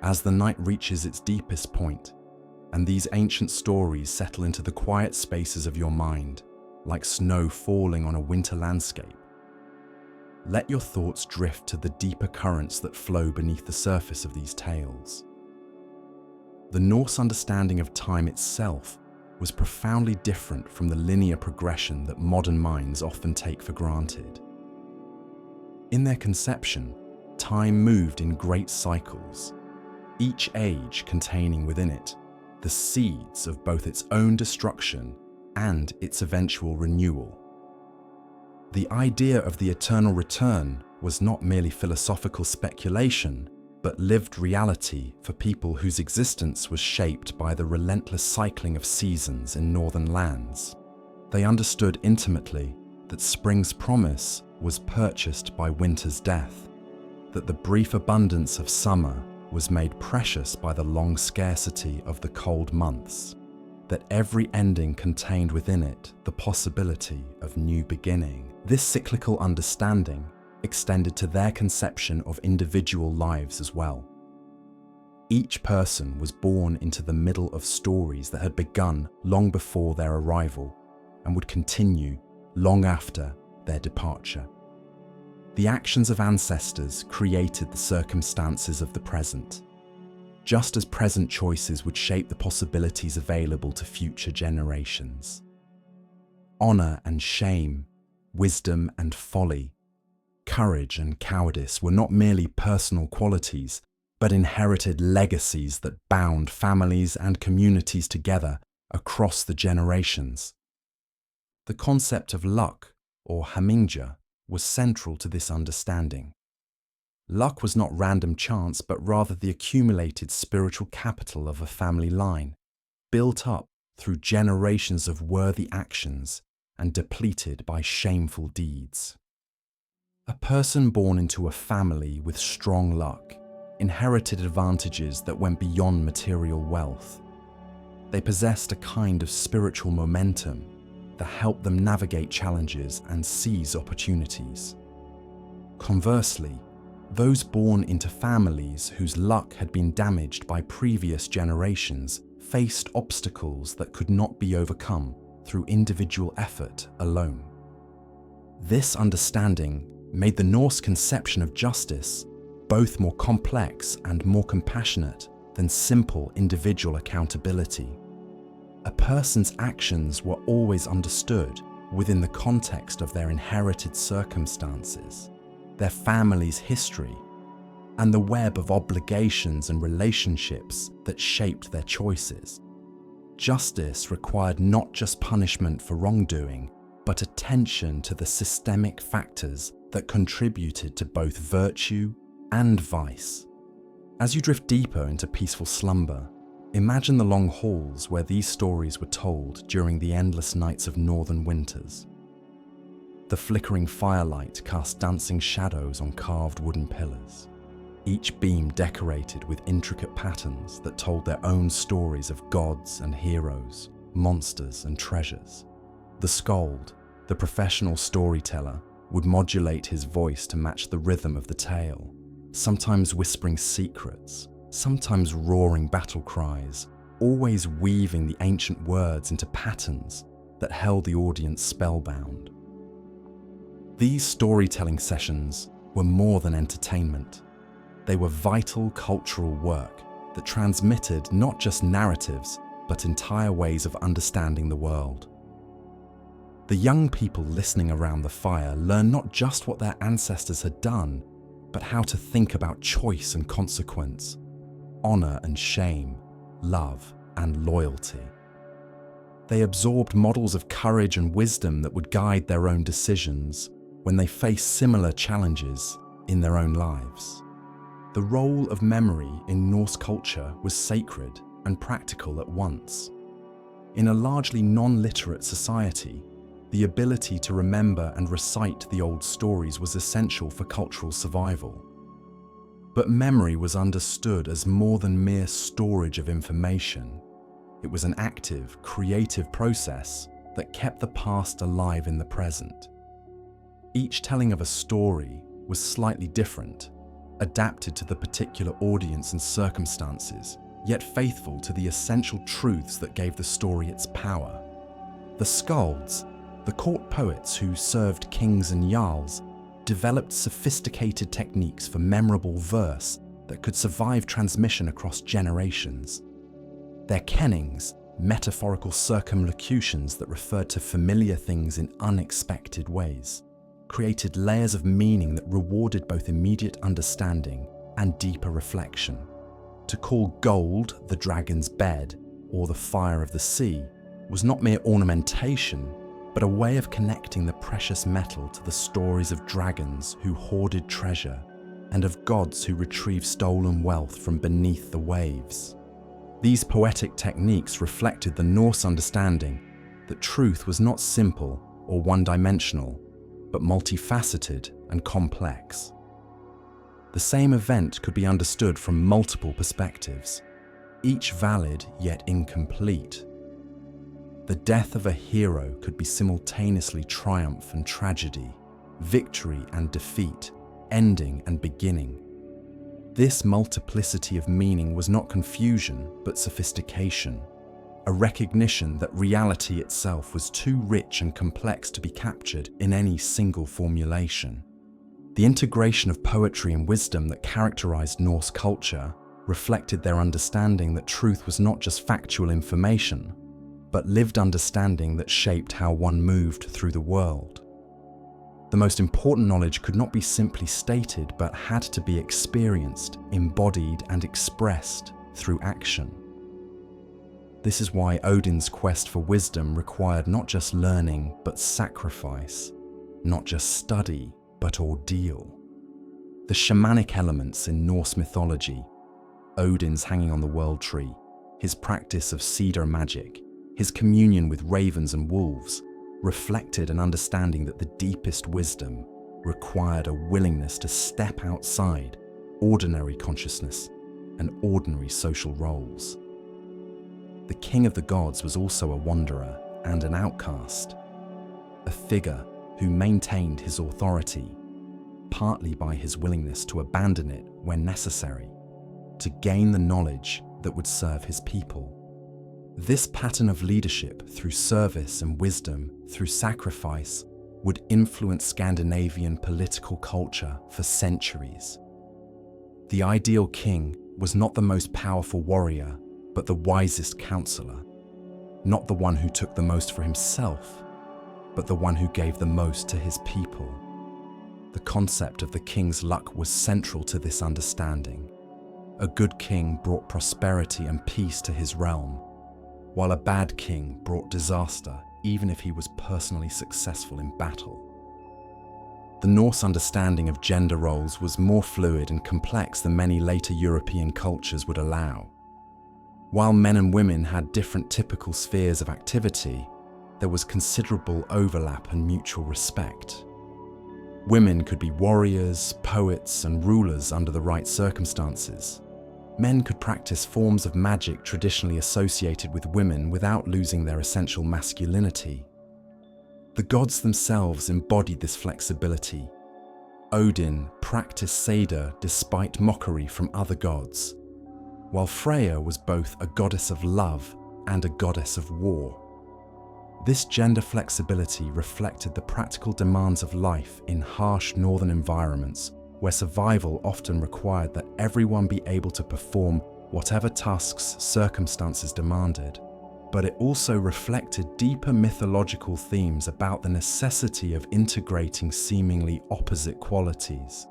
As the night reaches its deepest point, and these ancient stories settle into the quiet spaces of your mind, like snow falling on a winter landscape, let your thoughts drift to the deeper currents that flow beneath the surface of these tales. The Norse understanding of time itself was profoundly different from the linear progression that modern minds often take for granted. In their conception, time moved in great cycles, each age containing within it the seeds of both its own destruction and its eventual renewal. The idea of the eternal return was not merely philosophical speculation, but lived reality for people whose existence was shaped by the relentless cycling of seasons in northern lands. They understood intimately that spring's promise was purchased by winter's death, that the brief abundance of summer was made precious by the long scarcity of the cold months, that every ending contained within it the possibility of new beginning. This cyclical understanding extended to their conception of individual lives as well. Each person was born into the middle of stories that had begun long before their arrival and would continue long after their departure. The actions of ancestors created the circumstances of the present, just as present choices would shape the possibilities available to future generations. Honor and shame, wisdom and folly, courage and cowardice were not merely personal qualities, but inherited legacies that bound families and communities together across the generations. The concept of luck, or hamingja, was central to this understanding. Luck was not random chance, but rather the accumulated spiritual capital of a family line, built up through generations of worthy actions and depleted by shameful deeds. A person born into a family with strong luck inherited advantages that went beyond material wealth. They possessed a kind of spiritual momentum that helped them navigate challenges and seize opportunities. Conversely, those born into families whose luck had been damaged by previous generations faced obstacles that could not be overcome through individual effort alone. This understanding made the Norse conception of justice both more complex and more compassionate than simple individual accountability. A person's actions were always understood within the context of their inherited circumstances, their family's history, and the web of obligations and relationships that shaped their choices. Justice required not just punishment for wrongdoing, but attention to the systemic factors that contributed to both virtue and vice. As you drift deeper into peaceful slumber, imagine the long halls where these stories were told during the endless nights of northern winters. The flickering firelight cast dancing shadows on carved wooden pillars, each beam decorated with intricate patterns that told their own stories of gods and heroes, monsters and treasures. The skald, the professional storyteller, would modulate his voice to match the rhythm of the tale, sometimes whispering secrets, sometimes roaring battle cries, always weaving the ancient words into patterns that held the audience spellbound. These storytelling sessions were more than entertainment. They were vital cultural work that transmitted not just narratives, but entire ways of understanding the world. The young people listening around the fire learned not just what their ancestors had done, but how to think about choice and consequence, honor and shame, love and loyalty. They absorbed models of courage and wisdom that would guide their own decisions when they faced similar challenges in their own lives. The role of memory in Norse culture was sacred and practical at once. In a largely non-literate society, the ability to remember and recite the old stories was essential for cultural survival. But memory was understood as more than mere storage of information. It was an active, creative process that kept the past alive in the present. Each telling of a story was slightly different, adapted to the particular audience and circumstances, yet faithful to the essential truths that gave the story its power. The skalds, the court poets who served kings and jarls, developed sophisticated techniques for memorable verse that could survive transmission across generations. Their kennings, metaphorical circumlocutions that referred to familiar things in unexpected ways, created layers of meaning that rewarded both immediate understanding and deeper reflection. To call gold the dragon's bed or the fire of the sea was not mere ornamentation, but a way of connecting the precious metal to the stories of dragons who hoarded treasure and of gods who retrieved stolen wealth from beneath the waves. These poetic techniques reflected the Norse understanding that truth was not simple or one-dimensional, but multifaceted and complex. The same event could be understood from multiple perspectives, each valid yet incomplete. The death of a hero could be simultaneously triumph and tragedy, victory and defeat, ending and beginning. This multiplicity of meaning was not confusion, but sophistication, a recognition that reality itself was too rich and complex to be captured in any single formulation. The integration of poetry and wisdom that characterized Norse culture reflected their understanding that truth was not just factual information, but lived understanding that shaped how one moved through the world. The most important knowledge could not be simply stated, but had to be experienced, embodied, and expressed through action. This is why Odin's quest for wisdom required not just learning, but sacrifice, not just study, but ordeal. The shamanic elements in Norse mythology, Odin's hanging on the world tree, his practice of cedar magic, his communion with ravens and wolves, reflected an understanding that the deepest wisdom required a willingness to step outside ordinary consciousness and ordinary social roles. The king of the gods was also a wanderer and an outcast, a figure who maintained his authority, partly by his willingness to abandon it when necessary, to gain the knowledge that would serve his people. This pattern of leadership through service and wisdom through sacrifice would influence Scandinavian political culture for centuries. The ideal king was not the most powerful warrior, but the wisest counselor, not the one who took the most for himself, but the one who gave the most to his people. The concept of the king's luck was central to this understanding. A good king brought prosperity and peace to his realm, while a bad king brought disaster even if he was personally successful in battle. The Norse understanding of gender roles was more fluid and complex than many later European cultures would allow. While men and women had different typical spheres of activity, there was considerable overlap and mutual respect. Women could be warriors, poets, and rulers under the right circumstances. Men could practice forms of magic traditionally associated with women without losing their essential masculinity. The gods themselves embodied this flexibility. Odin practiced cedar despite mockery from other gods, while Freya was both a goddess of love and a goddess of war. This gender flexibility reflected the practical demands of life in harsh northern environments, where survival often required that everyone be able to perform whatever tasks circumstances demanded. But it also reflected deeper mythological themes about the necessity of integrating seemingly opposite qualities.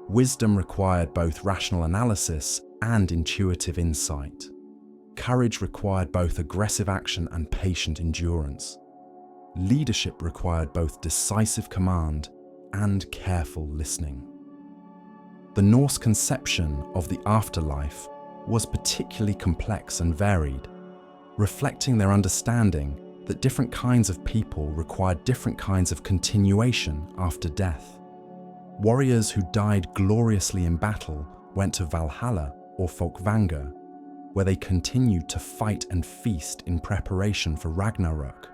Wisdom required both rational analysis and intuitive insight. Courage required both aggressive action and patient endurance. Leadership required both decisive command and careful listening. The Norse conception of the afterlife was particularly complex and varied, reflecting their understanding that different kinds of people required different kinds of continuation after death. Warriors who died gloriously in battle went to Valhalla or Folkvanga, where they continued to fight and feast in preparation for Ragnarök.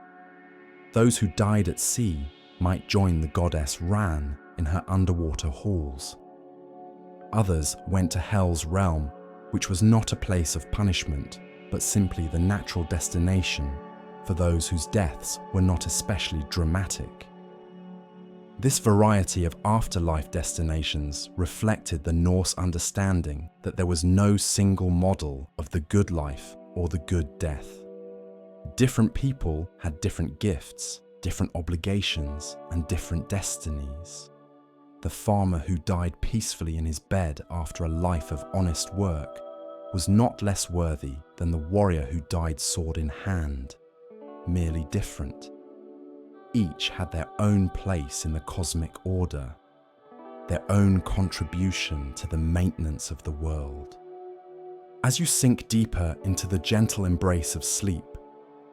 Those who died at sea might join the goddess Ran in her underwater halls. Others went to Hel's realm, which was not a place of punishment, but simply the natural destination for those whose deaths were not especially dramatic. This variety of afterlife destinations reflected the Norse understanding that there was no single model of the good life or the good death. Different people had different gifts, different obligations, and different destinies. The farmer who died peacefully in his bed after a life of honest work was not less worthy than the warrior who died sword in hand. merely different. Each had their own place in the cosmic order, their own contribution to the maintenance of the world. As you sink deeper into the gentle embrace of sleep,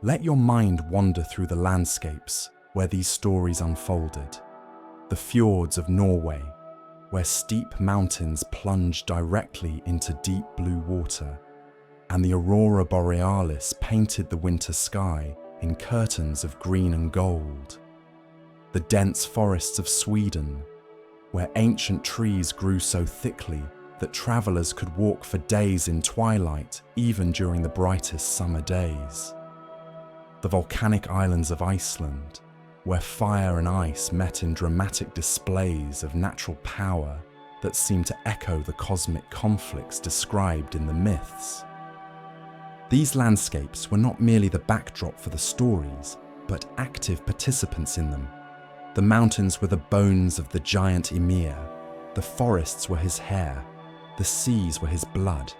let your mind wander through the landscapes where these stories unfolded. The fjords of Norway, where steep mountains plunge directly into deep blue water, and the aurora borealis painted the winter sky in curtains of green and gold. The dense forests of Sweden, where ancient trees grew so thickly that travelers could walk for days in twilight, even during the brightest summer days. The volcanic islands of Iceland, where fire and ice met in dramatic displays of natural power that seemed to echo the cosmic conflicts described in the myths. These landscapes were not merely the backdrop for the stories, but active participants in them. The mountains were the bones of the giant Ymir, the forests were his hair, the seas were his blood.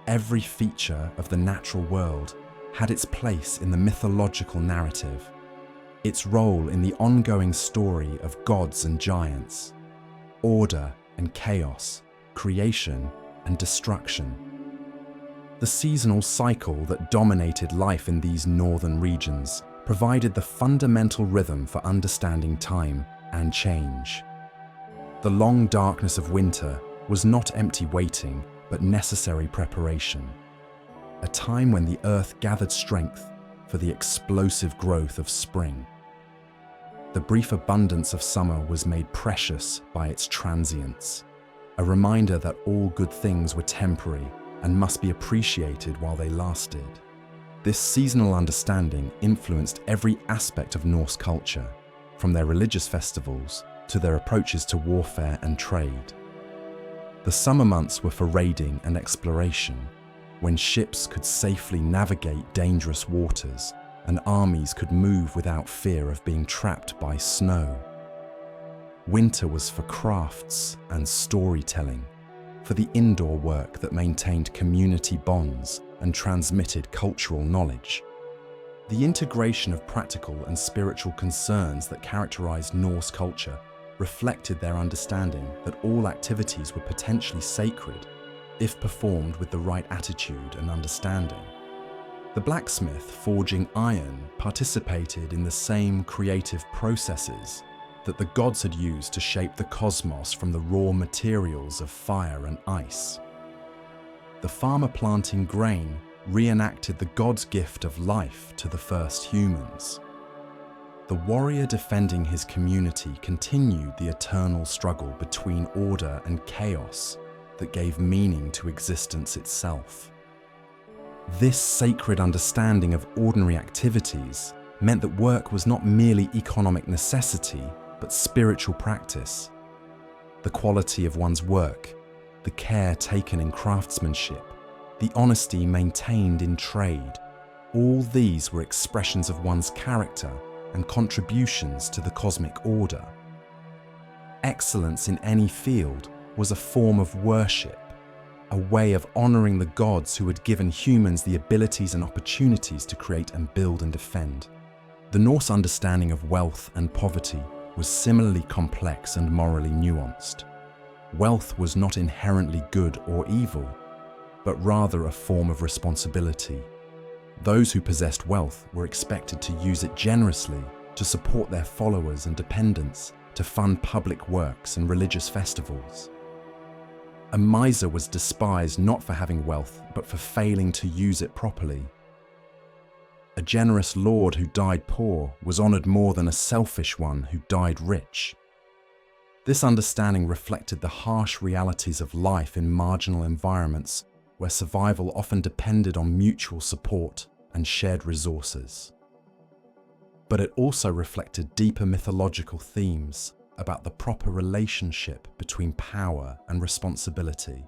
Every feature of the natural world had its place in the mythological narrative, its role in the ongoing story of gods and giants, order and chaos, creation and destruction. The seasonal cycle that dominated life in these northern regions provided the fundamental rhythm for understanding time and change. The long darkness of winter was not empty waiting, but necessary preparation. A time when the earth gathered strength for the explosive growth of spring. The brief abundance of summer was made precious by its transience, a reminder that all good things were temporary and must be appreciated while they lasted. This seasonal understanding influenced every aspect of Norse culture, from their religious festivals to their approaches to warfare and trade. The summer months were for raiding and exploration, when ships could safely navigate dangerous waters and armies could move without fear of being trapped by snow. Winter was for crafts and storytelling, for the indoor work that maintained community bonds and transmitted cultural knowledge. The integration of practical and spiritual concerns that characterized Norse culture reflected their understanding that all activities were potentially sacred if performed with the right attitude and understanding. The blacksmith forging iron participated in the same creative processes that the gods had used to shape the cosmos from the raw materials of fire and ice. The farmer planting grain reenacted the god's gift of life to the first humans. The warrior defending his community continued the eternal struggle between order and chaos that gave meaning to existence itself. This sacred understanding of ordinary activities meant that work was not merely economic necessity, but spiritual practice. The quality of one's work, the care taken in craftsmanship, the honesty maintained in trade, all these were expressions of one's character and contributions to the cosmic order. Excellence in any field was a form of worship, a way of honoring the gods who had given humans the abilities and opportunities to create and build and defend. The Norse understanding of wealth and poverty was similarly complex and morally nuanced. Wealth was not inherently good or evil, but rather a form of responsibility. Those who possessed wealth were expected to use it generously to support their followers and dependents, to fund public works and religious festivals. A miser was despised not for having wealth, but for failing to use it properly. A generous lord who died poor was honored more than a selfish one who died rich. This understanding reflected the harsh realities of life in marginal environments where survival often depended on mutual support and shared resources. But it also reflected deeper mythological themes about the proper relationship between power and responsibility.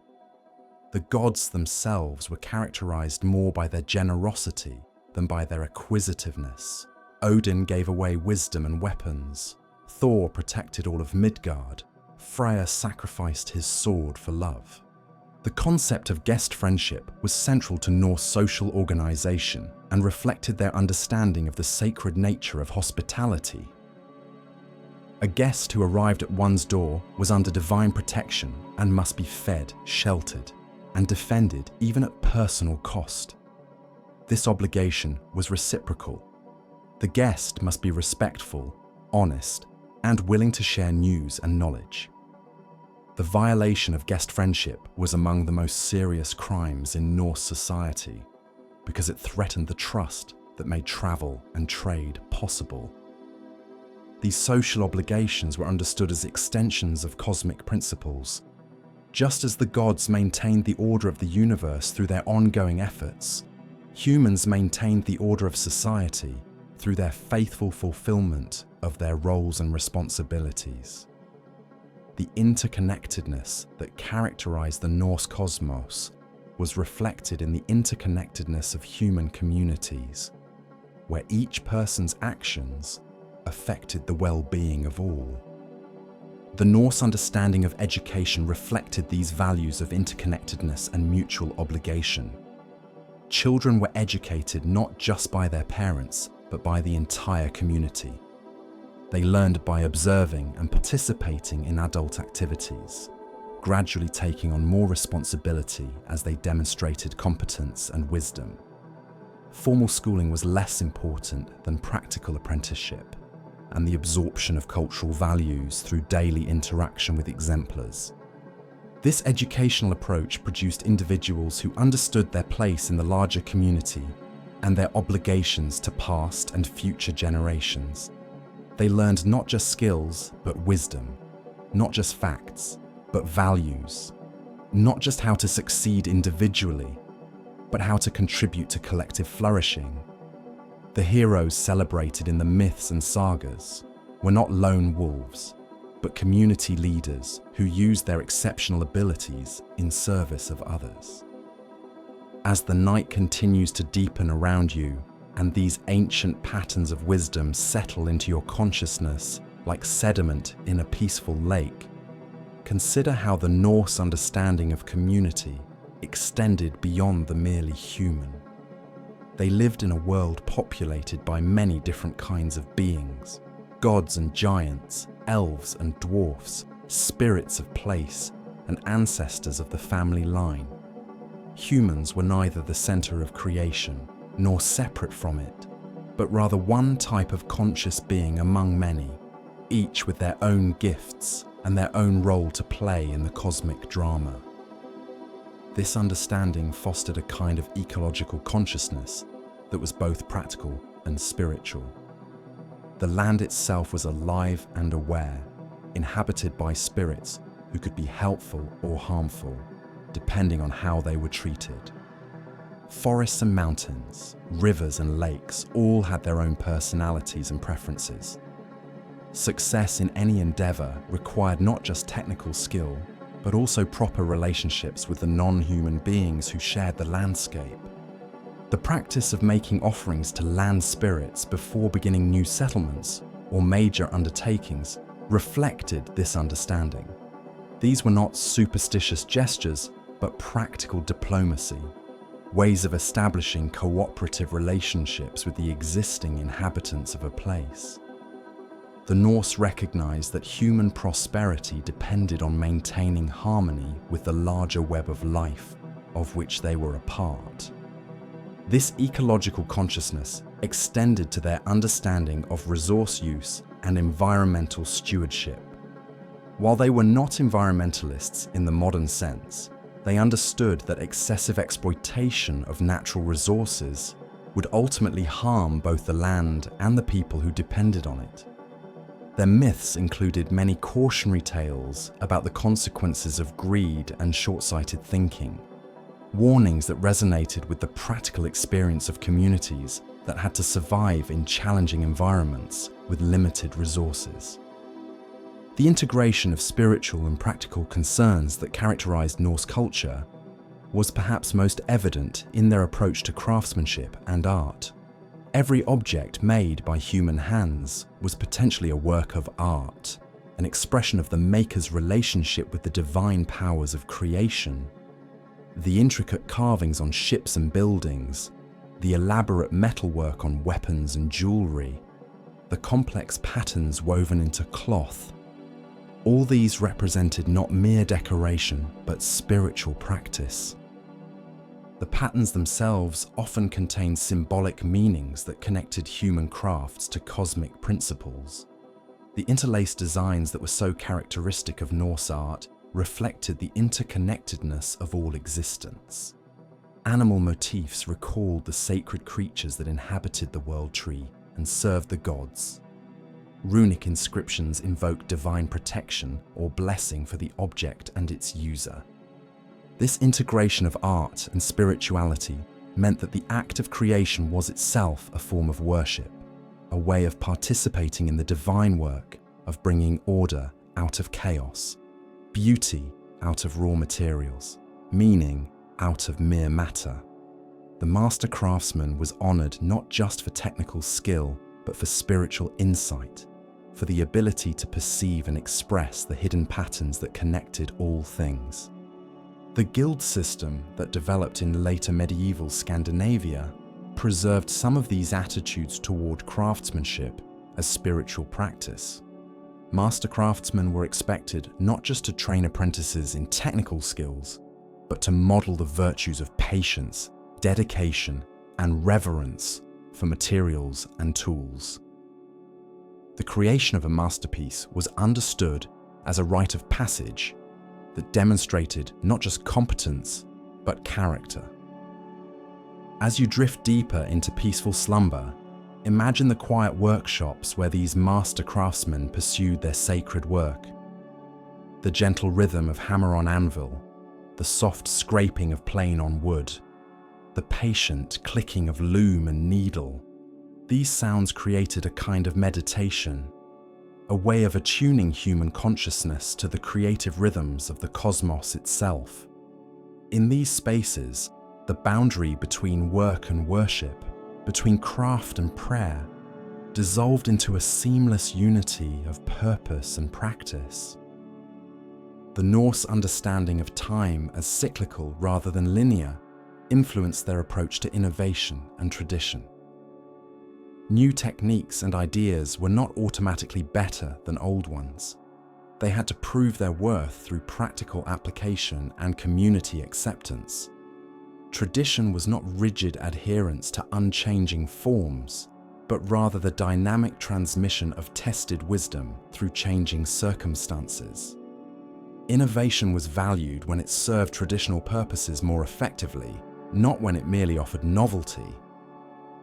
The gods themselves were characterized more by their generosity than by their acquisitiveness. Odin gave away wisdom and weapons. Thor protected all of Midgard. Freya sacrificed his sword for love. The concept of guest friendship was central to Norse social organization and reflected their understanding of the sacred nature of hospitality. A guest who arrived at one's door was under divine protection and must be fed, sheltered, and defended even at personal cost. This obligation was reciprocal. The guest must be respectful, honest, and willing to share news and knowledge. The violation of guest friendship was among the most serious crimes in Norse society because it threatened the trust that made travel and trade possible. These social obligations were understood as extensions of cosmic principles. Just as the gods maintained the order of the universe through their ongoing efforts, humans maintained the order of society through their faithful fulfillment of their roles and responsibilities. The interconnectedness that characterized the Norse cosmos was reflected in the interconnectedness of human communities, where each person's actions affected the well-being of all. The Norse understanding of education reflected these values of interconnectedness and mutual obligation. Children were educated not just by their parents, but by the entire community. They learned by observing and participating in adult activities, gradually taking on more responsibility as they demonstrated competence and wisdom. Formal schooling was less important than practical apprenticeship and the absorption of cultural values through daily interaction with exemplars. This educational approach produced individuals who understood their place in the larger community and their obligations to past and future generations. They learned not just skills, but wisdom, not just facts, but values, not just how to succeed individually, but how to contribute to collective flourishing. The heroes celebrated in the myths and sagas were not lone wolves, but community leaders who used their exceptional abilities in service of others. As the night continues to deepen around you, and these ancient patterns of wisdom settle into your consciousness like sediment in a peaceful lake, consider how the Norse understanding of community extended beyond the merely human. They lived in a world populated by many different kinds of beings, gods and giants, elves and dwarfs, spirits of place, and ancestors of the family line. Humans were neither the center of creation nor separate from it, but rather one type of conscious being among many, each with their own gifts and their own role to play in the cosmic drama. This understanding fostered a kind of ecological consciousness that was both practical and spiritual. The land itself was alive and aware, inhabited by spirits who could be helpful or harmful, depending on how they were treated. Forests and mountains, rivers and lakes all had their own personalities and preferences. Success in any endeavor required not just technical skill, but also proper relationships with the non-human beings who shared the landscape. The practice of making offerings to land spirits before beginning new settlements or major undertakings reflected this understanding. These were not superstitious gestures, but practical diplomacy, ways of establishing cooperative relationships with the existing inhabitants of a place. The Norse recognized that human prosperity depended on maintaining harmony with the larger web of life of which they were a part. This ecological consciousness extended to their understanding of resource use and environmental stewardship. While they were not environmentalists in the modern sense, they understood that excessive exploitation of natural resources would ultimately harm both the land and the people who depended on it. Their myths included many cautionary tales about the consequences of greed and short-sighted thinking, warnings that resonated with the practical experience of communities that had to survive in challenging environments with limited resources. The integration of spiritual and practical concerns that characterized Norse culture was perhaps most evident in their approach to craftsmanship and art. Every object made by human hands was potentially a work of art, an expression of the maker's relationship with the divine powers of creation. The intricate carvings on ships and buildings, the elaborate metalwork on weapons and jewelry, the complex patterns woven into cloth, all these represented not mere decoration, but spiritual practice. The patterns themselves often contained symbolic meanings that connected human crafts to cosmic principles. The interlaced designs that were so characteristic of Norse art reflected the interconnectedness of all existence. Animal motifs recalled the sacred creatures that inhabited the world tree and served the gods. Runic inscriptions invoked divine protection or blessing for the object and its user. This integration of art and spirituality meant that the act of creation was itself a form of worship, a way of participating in the divine work of bringing order out of chaos, beauty out of raw materials, meaning out of mere matter. The master craftsman was honored not just for technical skill, but for spiritual insight, for the ability to perceive and express the hidden patterns that connected all things. The guild system that developed in later medieval Scandinavia preserved some of these attitudes toward craftsmanship as spiritual practice. Master craftsmen were expected not just to train apprentices in technical skills, but to model the virtues of patience, dedication, and reverence for materials and tools. The creation of a masterpiece was understood as a rite of passage that demonstrated not just competence, but character. As you drift deeper into peaceful slumber, imagine the quiet workshops where these master craftsmen pursued their sacred work. The gentle rhythm of hammer on anvil, the soft scraping of plane on wood, the patient clicking of loom and needle. These sounds created a kind of meditation, a way of attuning human consciousness to the creative rhythms of the cosmos itself. In these spaces, the boundary between work and worship, between craft and prayer, dissolved into a seamless unity of purpose and practice. The Norse understanding of time as cyclical rather than linear influenced their approach to innovation and tradition. New techniques and ideas were not automatically better than old ones. They had to prove their worth through practical application and community acceptance. Tradition was not rigid adherence to unchanging forms, but rather the dynamic transmission of tested wisdom through changing circumstances. Innovation was valued when it served traditional purposes more effectively, not when it merely offered novelty.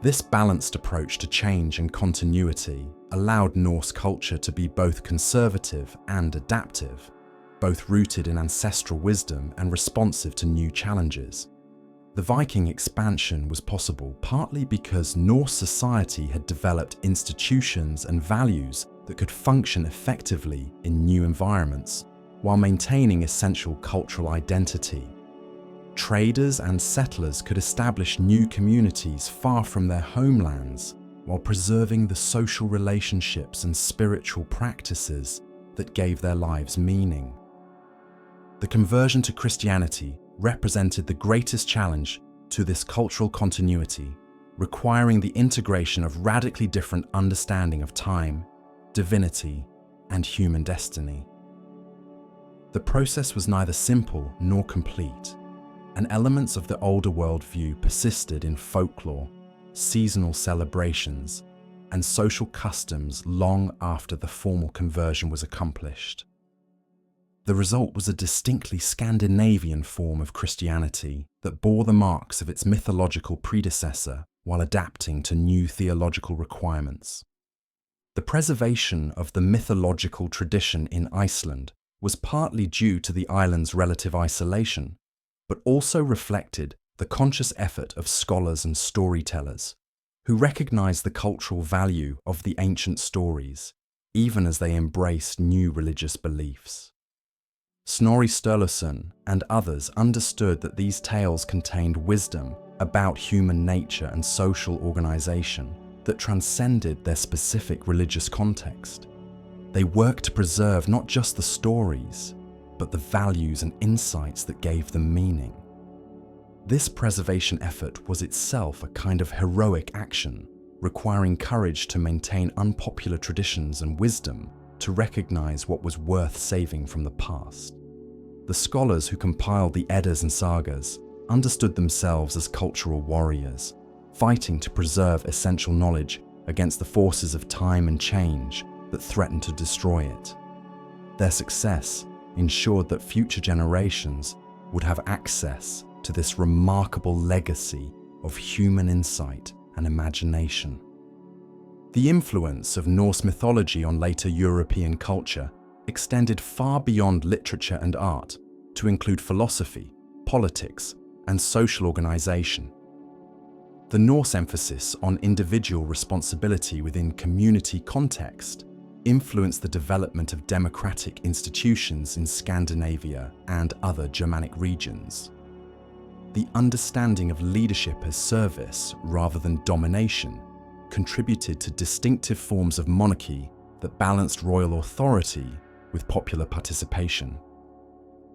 This balanced approach to change and continuity allowed Norse culture to be both conservative and adaptive, both rooted in ancestral wisdom and responsive to new challenges. The Viking expansion was possible partly because Norse society had developed institutions and values that could function effectively in new environments, while maintaining essential cultural identity. Traders and settlers could establish new communities far from their homelands, while preserving the social relationships and spiritual practices that gave their lives meaning. The conversion to Christianity represented the greatest challenge to this cultural continuity, requiring the integration of radically different understanding of time, divinity, and human destiny. The process was neither simple nor complete, and elements of the older worldview persisted in folklore, seasonal celebrations, and social customs long after the formal conversion was accomplished. The result was a distinctly Scandinavian form of Christianity that bore the marks of its mythological predecessor while adapting to new theological requirements. The preservation of the mythological tradition in Iceland was partly due to the island's relative isolation, but also reflected the conscious effort of scholars and storytellers who recognized the cultural value of the ancient stories, even as they embraced new religious beliefs. Snorri Sturluson and others understood that these tales contained wisdom about human nature and social organization that transcended their specific religious context. They worked to preserve not just the stories, but the values and insights that gave them meaning. This preservation effort was itself a kind of heroic action, requiring courage to maintain unpopular traditions and wisdom to recognize what was worth saving from the past. The scholars who compiled the Eddas and Sagas understood themselves as cultural warriors, fighting to preserve essential knowledge against the forces of time and change that threatened to destroy it. Their success ensured that future generations would have access to this remarkable legacy of human insight and imagination. The influence of Norse mythology on later European culture extended far beyond literature and art to include philosophy, politics, and social organization. The Norse emphasis on individual responsibility within community context influenced the development of democratic institutions in Scandinavia and other Germanic regions. The understanding of leadership as service rather than domination contributed to distinctive forms of monarchy that balanced royal authority with popular participation.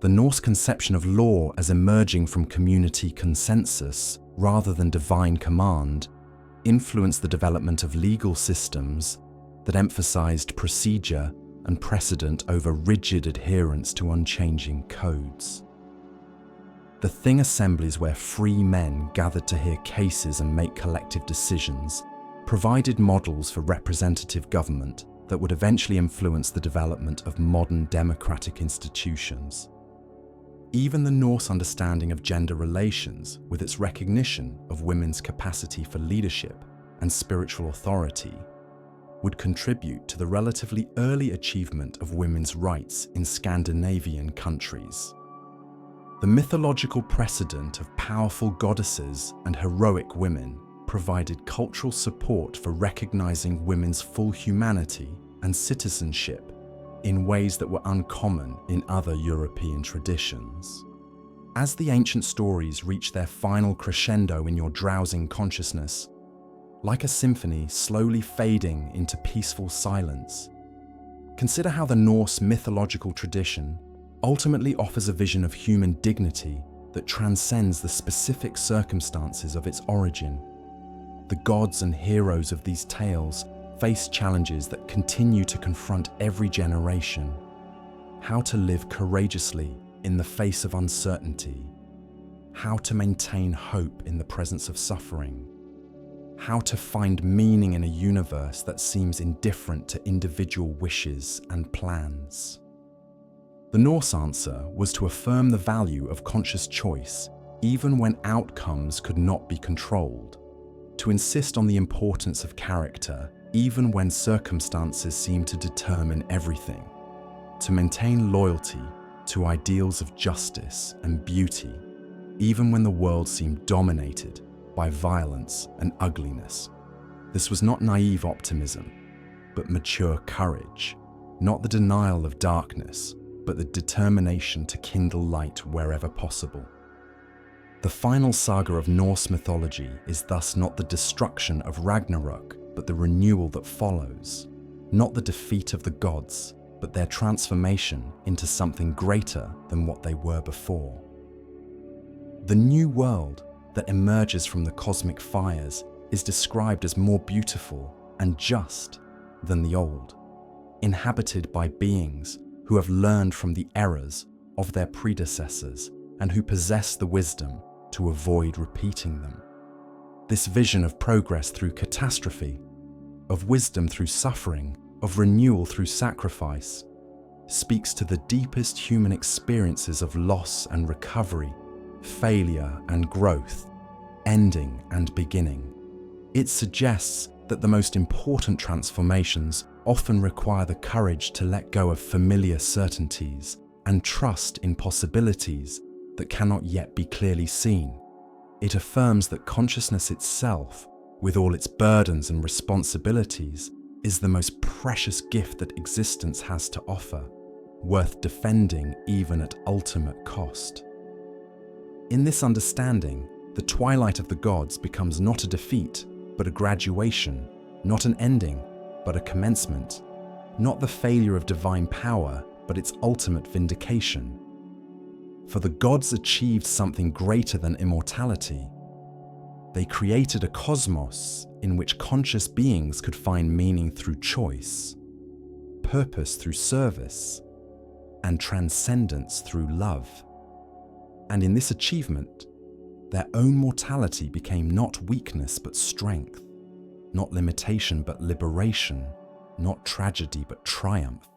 The Norse conception of law as emerging from community consensus rather than divine command influenced the development of legal systems that emphasized procedure and precedent over rigid adherence to unchanging codes. The Thing assemblies where free men gathered to hear cases and make collective decisions provided models for representative government that would eventually influence the development of modern democratic institutions. Even the Norse understanding of gender relations, with its recognition of women's capacity for leadership and spiritual authority, would contribute to the relatively early achievement of women's rights in Scandinavian countries. The mythological precedent of powerful goddesses and heroic women provided cultural support for recognizing women's full humanity and citizenship in ways that were uncommon in other European traditions. As the ancient stories reach their final crescendo in your drowsing consciousness, like a symphony slowly fading into peaceful silence, consider how the Norse mythological tradition ultimately offers a vision of human dignity that transcends the specific circumstances of its origin. The gods and heroes of these tales face challenges that continue to confront every generation. How to live courageously in the face of uncertainty. How to maintain hope in the presence of suffering. How to find meaning in a universe that seems indifferent to individual wishes and plans. The Norse answer was to affirm the value of conscious choice even when outcomes could not be controlled, to insist on the importance of character even when circumstances seemed to determine everything, to maintain loyalty to ideals of justice and beauty even when the world seemed dominated by violence and ugliness. This was not naive optimism, but mature courage, not the denial of darkness, but the determination to kindle light wherever possible. The final saga of Norse mythology is thus not the destruction of Ragnarök, but the renewal that follows, not the defeat of the gods, but their transformation into something greater than what they were before. The new world that emerges from the cosmic fires is described as more beautiful and just than the old, inhabited by beings who have learned from the errors of their predecessors and who possess the wisdom to avoid repeating them. This vision of progress through catastrophe, of wisdom through suffering, of renewal through sacrifice, speaks to the deepest human experiences of loss and recovery, failure and growth, ending and beginning. It suggests that the most important transformations often require the courage to let go of familiar certainties and trust in possibilities that cannot yet be clearly seen. It affirms that consciousness itself, with all its burdens and responsibilities, is the most precious gift that existence has to offer, worth defending even at ultimate cost. In this understanding, the twilight of the gods becomes not a defeat, but a graduation, not an ending, but a commencement, not the failure of divine power, but its ultimate vindication. For the gods achieved something greater than immortality. They created a cosmos in which conscious beings could find meaning through choice, purpose through service, and transcendence through love. And in this achievement, their own mortality became not weakness but strength, not limitation but liberation, not tragedy but triumph.